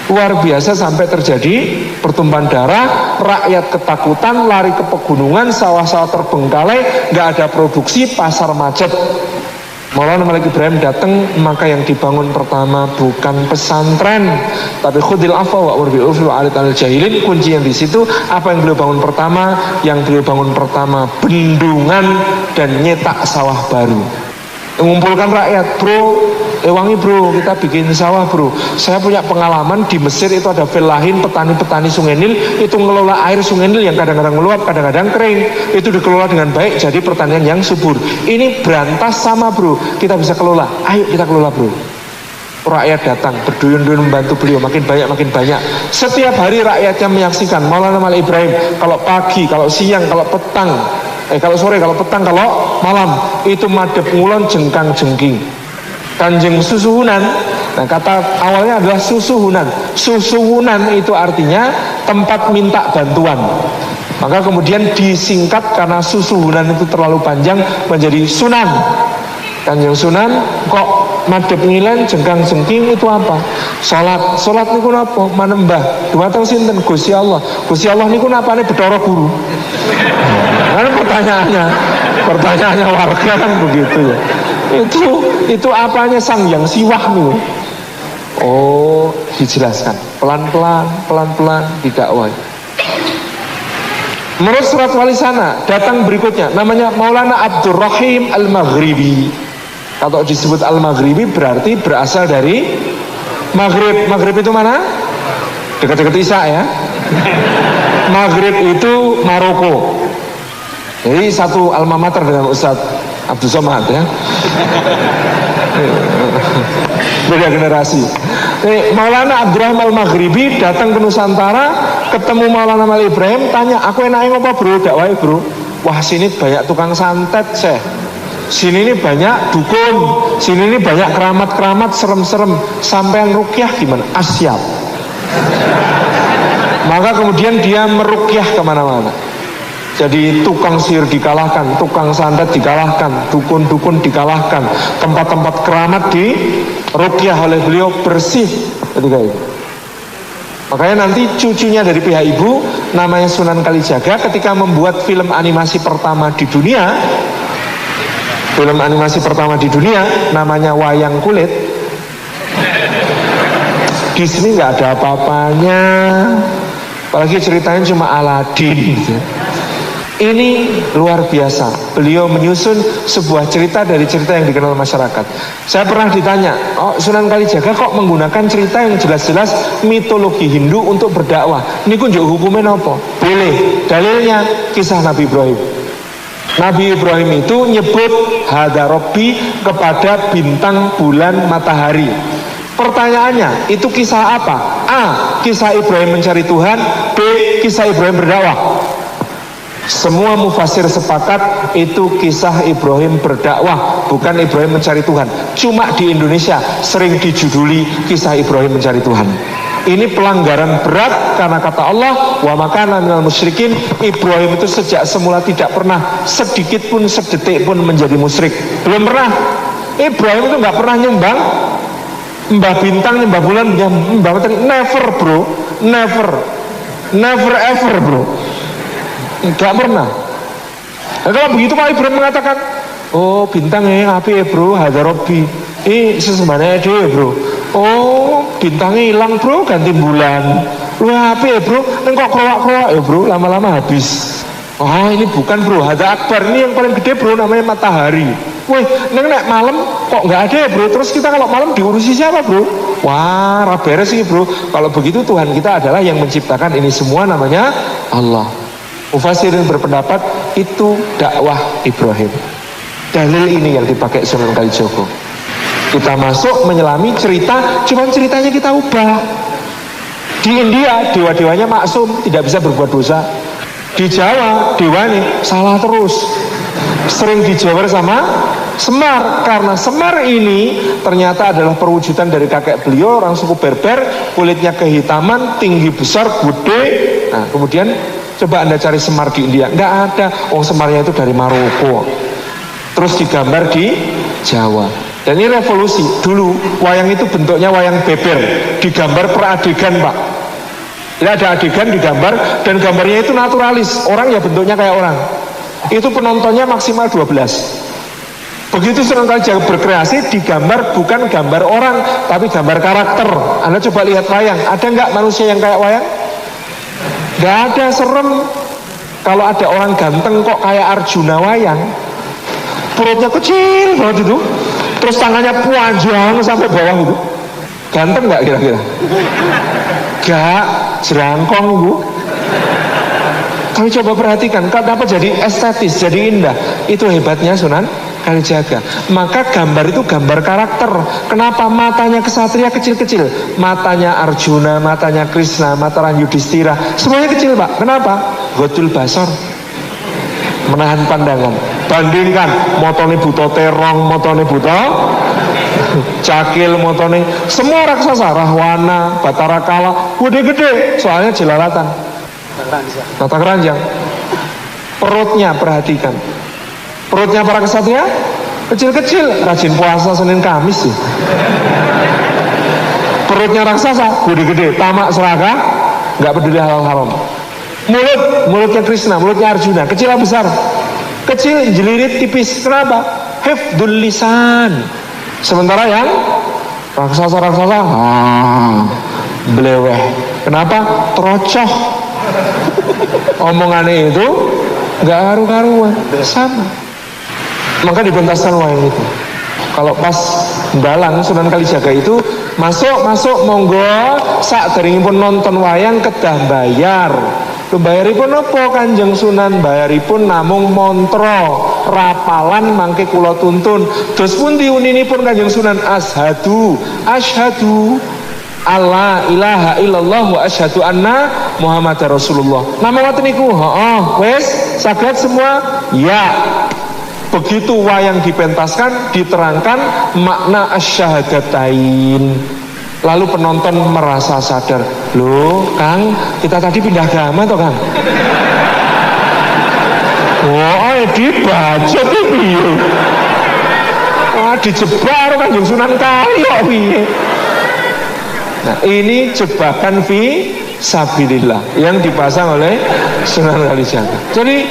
Luar biasa, sampai terjadi pertumpahan darah, rakyat ketakutan, lari ke pegunungan, sawah-sawah terbengkalai, nggak ada produksi, pasar macet. Maulana Malik Ibrahim datang, maka yang dibangun pertama bukan pesantren, tapi khudil afwa wa urbil urfi wa alit anil jahilin. Kuncinya di situ. Apa yang beliau bangun pertama? Yang beliau bangun pertama bendungan dan nyetak sawah baru. Mengumpulkan rakyat, bro, wangi bro, kita bikin sawah bro. Saya punya pengalaman di Mesir, itu ada Felahin, petani-petani Sungai Nil, itu ngelola air Sungai Nil yang kadang-kadang meluap, kadang-kadang kering. Itu dikelola dengan baik, jadi pertanian yang subur. Ini berantas sama bro, kita bisa kelola, ayo kita kelola bro. Rakyat datang, berduyun-duyun membantu beliau, makin banyak. Setiap hari rakyatnya menyaksikan Maulana Malik Ibrahim, kalau pagi, kalau siang, kalau petang, kalau sore, kalau petang, kalau malam, itu madhep ngulon jengkang jengking. Kanjeng susuhunan. Nah, kata awalnya adalah susuhunan. Susuhunan itu artinya tempat minta bantuan. Maka kemudian disingkat karena susuhunan itu terlalu panjang menjadi sunan. Kanjeng Sunan kok madhep ngilen jengkang jengking itu apa? Salat niku napa? Manembah dhumateng sinten? Gusti Allah. Gusti Allah niku napane Bathara Guru. Karena pertanyaannya warga kan begitu ya. Itu apanya Sang Hyang Siwah nih? Oh, dijelaskan pelan-pelan didakwai. Menurut surat Walisana datang berikutnya, namanya Maulana Abdurrahim Al-Maghribi. Kalau disebut Al-Maghribi berarti berasal dari Maghrib. Maghrib itu mana? Dekat-dekat Isya ya. Maghrib itu Maroko. Jadi satu alma mater dengan Ustadz Abdul Somad ya. Beda generasi. Maulana Abdurrahim Al-Maghribi datang ke Nusantara, ketemu Maulana Malik Ibrahim, tanya, aku enaknya apa bro, dakwah bro? Wah, sini banyak tukang santet seh, sini ini banyak dukun, sini ini banyak keramat-keramat serem-serem, sampean rukyah gimana? Asyap. Maka kemudian dia merukyah kemana-mana. Jadi tukang sihir dikalahkan, tukang santet dikalahkan, dukun-dukun dikalahkan, tempat-tempat keramat di rukyah oleh beliau, bersih ketika itu. Makanya nanti cucunya dari pihak ibu, namanya Sunan Kalijaga, ketika membuat film animasi pertama di dunia, namanya Wayang Kulit. Di sini nggak ada apa-apanya, apalagi ceritanya cuma Aladin gitu. Ini luar biasa. Beliau menyusun sebuah cerita dari cerita yang dikenal masyarakat. Saya pernah ditanya, oh Sunan Kalijaga kok menggunakan cerita yang jelas-jelas mitologi Hindu untuk berdakwah? Ini kun juga hukumnya apa? Boleh. Dalilnya kisah Nabi Ibrahim. Nabi Ibrahim itu nyebut hada Robbi kepada bintang, bulan, matahari. Pertanyaannya, itu kisah apa? A. Kisah Ibrahim mencari Tuhan. B. Kisah Ibrahim berdakwah. Semua mufasir sepakat itu kisah Ibrahim berdakwah, bukan Ibrahim mencari Tuhan. Cuma di Indonesia sering dijuduli kisah Ibrahim mencari Tuhan. Ini pelanggaran berat karena kata Allah, wa makana minal musyrikin. Ibrahim itu sejak semula tidak pernah sedikit pun, sedetik pun menjadi musyrik. Belum pernah. Ibrahim itu nggak pernah nyembah mbah bintang, nyembah bulan, nyembah matahari. Never bro, never ever bro. Gak pernah. Nah, kalau begitu Pak Ibrahim mengatakan, oh bintang ya api ya bro, hada Robbi, Sesembahnya dia bro. Oh bintangnya hilang bro, ganti bulan. Lu apa ya bro? Kok kerowak-kerowak ya bro, lama-lama habis. Oh ini bukan bro, Hadza Akbar, ini yang paling gede bro, namanya matahari. Wih, nek malam kok nggak ada ya bro? Terus kita kalau malam diurusi siapa bro? Wah, beres sih bro. Kalau begitu Tuhan kita adalah yang menciptakan ini semua, namanya Allah. Mufassirin berpendapat itu dakwah Ibrahim. Dalil ini yang dipakai Sunan Kalijaga. Kita masuk menyelami cerita, cuman ceritanya kita ubah. Di India dewa-dewanya maksum, tidak bisa berbuat dosa. Di Jawa dewanya salah terus, sering dijawar sama Semar, karena Semar ini ternyata adalah perwujudan dari kakek beliau, orang suku Berber, kulitnya kehitaman, tinggi besar, gede. Nah kemudian coba Anda cari Semar di India, nggak ada. Semarnya itu dari Maroko, terus digambar di Jawa. Dan ini revolusi. Dulu wayang itu bentuknya wayang beber, digambar per adegan pak. Ini ada adegan digambar, dan gambarnya itu naturalis, orang ya bentuknya kayak orang. Itu penontonnya maksimal 12. Begitu Sunan Kalijaga berkreasi, digambar bukan gambar orang, tapi gambar karakter. Anda coba lihat wayang, ada nggak manusia yang kayak wayang? Nggak ada, serem. Kalau ada orang ganteng kok kayak Arjuna wayang, perutnya kecil banget itu, terus tangannya panjang sampai bawah itu, ganteng nggak kira-kira? Gak, jerangkong bu. Tapi coba perhatikan, kenapa jadi estetis, jadi indah? Itu hebatnya Sunan Kalijaga. Maka gambar itu gambar karakter. Kenapa matanya kesatria kecil-kecil? Matanya Arjuna, matanya Krishna, matanya Yudhistira, semuanya kecil pak. Kenapa? Ghodul basar, menahan pandangan. Bandingkan motone buta terong, motone buta cakil, motone semua raksasa, Rahwana, Batara Kala, gede-gede, soalnya jelalatan, tata keranjang. Perutnya perhatikan, perutnya para kesatria kecil-kecil, rajin puasa Senin Kamis sih. Perutnya raksasa gede-gede, tamak serakah, nggak peduli halal haram. Mulutnya Krishna, mulutnya Arjuna, kecil atau besar? Kecil, jelirit, tipis. Kenapa? Hifdzul lisan. Sementara yang raksasa-raksasa bleweh. Kenapa? Terocoh. Omongannya itu nggak karu-karuan, sama. Maka dipentaskan wayang itu. Kalau pas dalang Sunan Kalijaga itu masuk monggo, sak deringipun nonton wayang kedah bayar. Bayaripun apa Kanjeng Sunan? Bayaripun namung montro rapalan mangke kula tuntun. Dos pundi uninipun Kanjeng Sunan? Asyhadu alla ilaha illallah wa asyhadu anna Muhammadar Rasulullah. Nama ngoten niku, wis saged semua? Ya. Begitu wayang dipentaskan, diterangkan makna asyhadatain. Lalu penonton merasa sadar, loh Kang, kita tadi pindah agama toh Kang? Wah, dibacot itu. Wah, dijebak Kanjeng Sunan Kali kok piye? Nah, ini jebakan fi sabilillah yang dipasang oleh Sunan Kalijaga. Jadi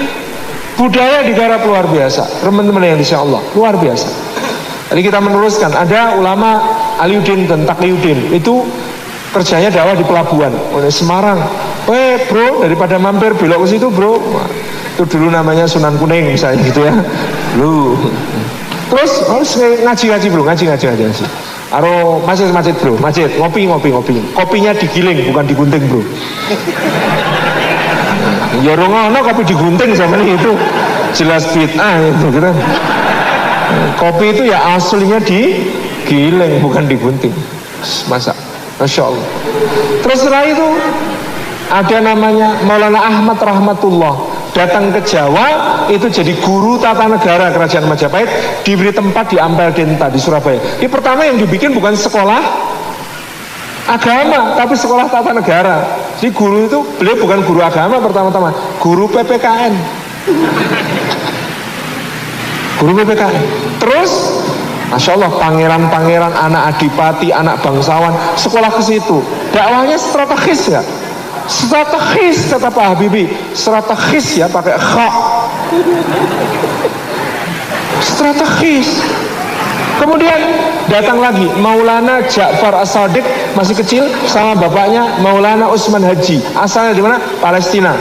budaya digarap luar biasa, teman-teman yang insyaallah luar biasa. Jadi kita meneruskan, ada ulama Aliuddin dan Taqiyuddin, itu kerjanya dakwah di pelabuhan oleh Semarang. Bro, daripada mampir belok ke situ bro. Itu dulu namanya Sunan Kuning misalnya gitu ya. Lu. Terus ngaji bro, ngaji. Aro macet bro, ngopi. Kopinya digiling bukan digunting bro. Ya ngono kopi digunting sama ini itu jelas bid'ah itu gitu. Kopi itu ya aslinya digiling bukan digunting. Masa, Masya Allah. Terus setelah itu ada namanya Maulana Ahmad Rahmatullah, datang ke Jawa, itu jadi guru tata negara Kerajaan Majapahit, diberi tempat di Ampel Denta di Surabaya. Ini pertama yang dibikin bukan sekolah agama, tapi sekolah tata negara. Jadi guru itu, beliau bukan guru agama pertama-tama, guru PPKN. Guru PPKN. Terus, Masya Allah, pangeran-pangeran, anak adipati, anak bangsawan, sekolah ke situ. Dakwahnya strategis ya? Strategis, kata Pak Habibie. Strategis ya, pakai kha. Strategis. Kemudian datang lagi Maulana Ja'far As-Sadiq, masih kecil, sama bapaknya Maulana Usman Haji, asalnya di mana? Palestina.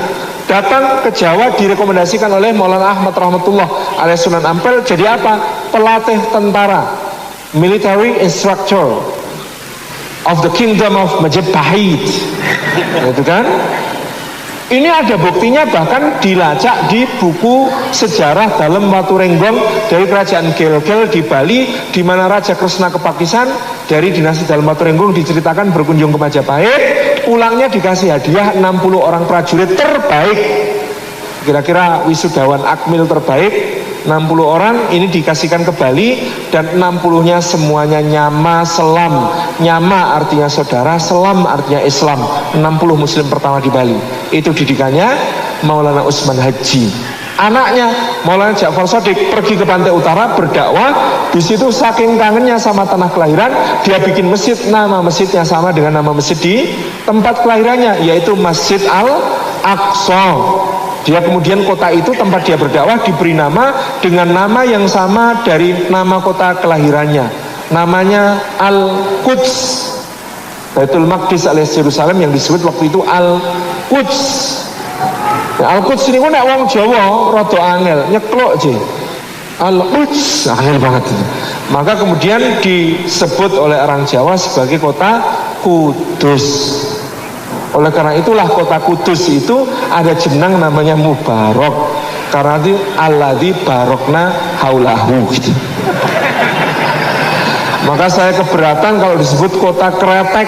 Datang ke Jawa, direkomendasikan oleh Maulana Ahmad rahmatullah alaih Sunan Ampel, jadi apa? Pelatih tentara, military instructor of the kingdom of Majapahit, gitu kan? Ini ada buktinya, bahkan dilacak di buku sejarah Dalem Waturenggong dari kerajaan Gel-Gel di Bali, di mana Raja Kresna Kepakisan dari dinasti Dalem Waturenggong diceritakan berkunjung ke Majapahit, pulangnya dikasih hadiah 60 orang prajurit terbaik, kira-kira wisudawan akmil terbaik. 60 orang ini dikasihkan ke Bali, dan 60-nya semuanya nyama selam. Nyama artinya saudara, selam artinya Islam. 60 muslim pertama di Bali. Itu didikannya Maulana Usman Haji. Anaknya Maulana Ja'far Shadiq pergi ke pantai utara berdakwah. Di situ saking kangennya sama tanah kelahiran, dia bikin masjid, nama masjidnya sama dengan nama masjid di tempat kelahirannya, yaitu Masjid Al-Aqsa. Dia kemudian kota itu tempat dia berdakwah diberi nama dengan nama yang sama dari nama kota kelahirannya. Namanya Al-Quds. Baitul Maqdis alias Yerusalem yang disebut waktu itu Al-Quds. Nah, Al-Quds ini nek wong Jawa rada angel, nyekluk je. Al-Quds angel banget itu. Maka kemudian disebut oleh orang Jawa sebagai kota Kudus. Oleh karena itulah kota Kudus itu ada jenang namanya Mubarak, karena itu alladzi barokna haulahu gitu. Maka saya keberatan kalau disebut kota kretek,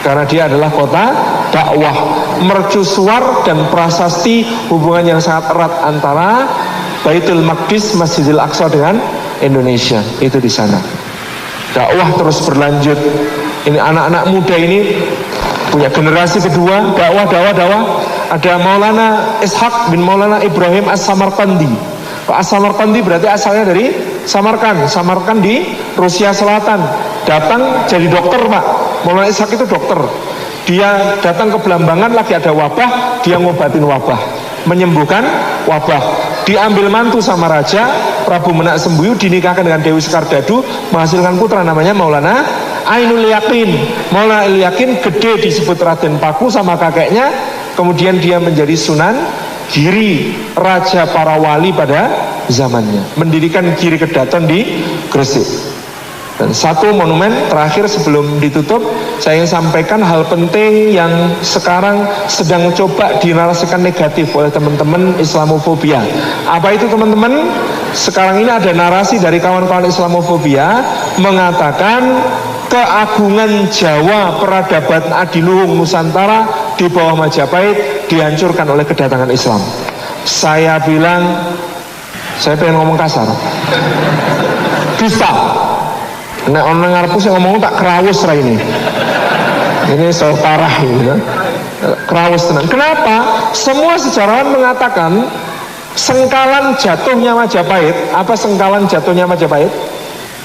karena dia adalah kota dakwah. Mercusuar dan prasasti hubungan yang sangat erat antara Baitul Maqdis, Masjidil Aqsa dengan Indonesia, itu di sana. Dakwah terus berlanjut. Ini anak-anak muda ini punya generasi kedua, dakwah. Ada Maulana Ishaq bin Maulana Ibrahim As-Samarqandi. As-Samarqandi berarti asalnya dari Samarkand. Samarkand di Rusia Selatan. Datang jadi dokter, Pak. Maulana Ishaq itu dokter. Dia datang ke Belambangan, lagi ada wabah, dia ngobatin wabah, menyembuhkan wabah. Diambil mantu sama raja Prabu Menak Sembuyu, dinikahkan dengan Dewi Sekardadu, menghasilkan putra namanya Maulana Ainul Yakin. Maulana Ainul Yakin gede disebut Raden Paku sama kakeknya. Kemudian dia menjadi Sunan Giri, raja para wali pada zamannya, mendirikan Giri Kedaton di Gresik. Dan satu monumen terakhir sebelum ditutup, saya ingin sampaikan hal penting yang sekarang sedang coba dinarasikan negatif oleh teman-teman Islamofobia. Apa itu, teman-teman? Sekarang ini ada narasi dari kawan-kawan Islamofobia mengatakan keagungan Jawa, peradaban Adiluhung Nusantara di bawah Majapahit dihancurkan oleh kedatangan Islam. Saya bilang, saya pengen ngomong kasar, dusta. Nek orang ngarepku sing ngomong tak kerawus ra ini. Ini soal parah ini ya. Kerawus tenang. Kenapa? Semua sejarawan mengatakan sengkalan jatuhnya Majapahit. Apa sengkalan jatuhnya Majapahit?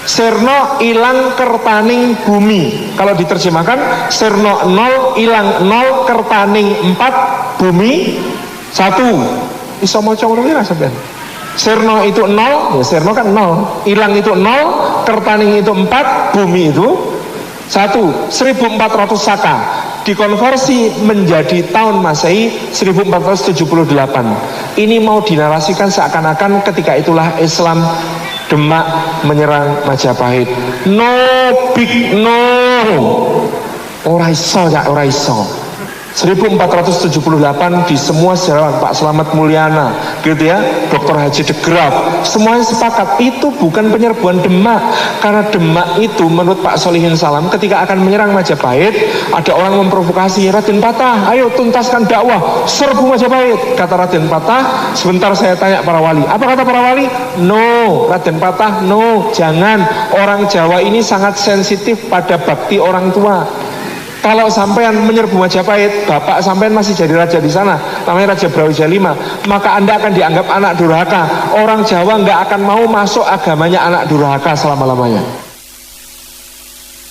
Sirno ilang kertaning bumi. Kalau diterjemahkan, Sirno 0 ilang 0 kertaning 4 bumi 1. Iso maca ngono iki ra sampean? Sirno itu 0, ya Sirno kan 0, ilang itu 0, kertaning itu 4, bumi itu 1. 1400 Saka dikonversi menjadi tahun Masehi 1478. Ini mau dinarasikan seakan-akan ketika itulah Islam Demak menyerang Majapahit. No big no. Ora iso ya, ora iso. 1478 di semua sejarawan, Pak Slamet Mulyana gitu ya, Dr. Haji de Graaf, semuanya sepakat itu bukan penyerbuan Demak. Karena Demak itu menurut Pak Solihin Salam ketika akan menyerang Majapahit, ada orang memprovokasi, Raden Patah ayo tuntaskan dakwah, serbu Majapahit. Kata Raden Patah, sebentar saya tanya para wali. Apa kata para wali? No. Raden Patah, no, jangan. Orang Jawa ini sangat sensitif pada bakti orang tua. Kalau sampean menyerbu Majapahit, bapak sampean masih jadi raja di sana, namanya Raja Brawijaya V, maka Anda akan dianggap anak durhaka. Orang Jawa nggak akan mau masuk agamanya anak durhaka selama-lamanya.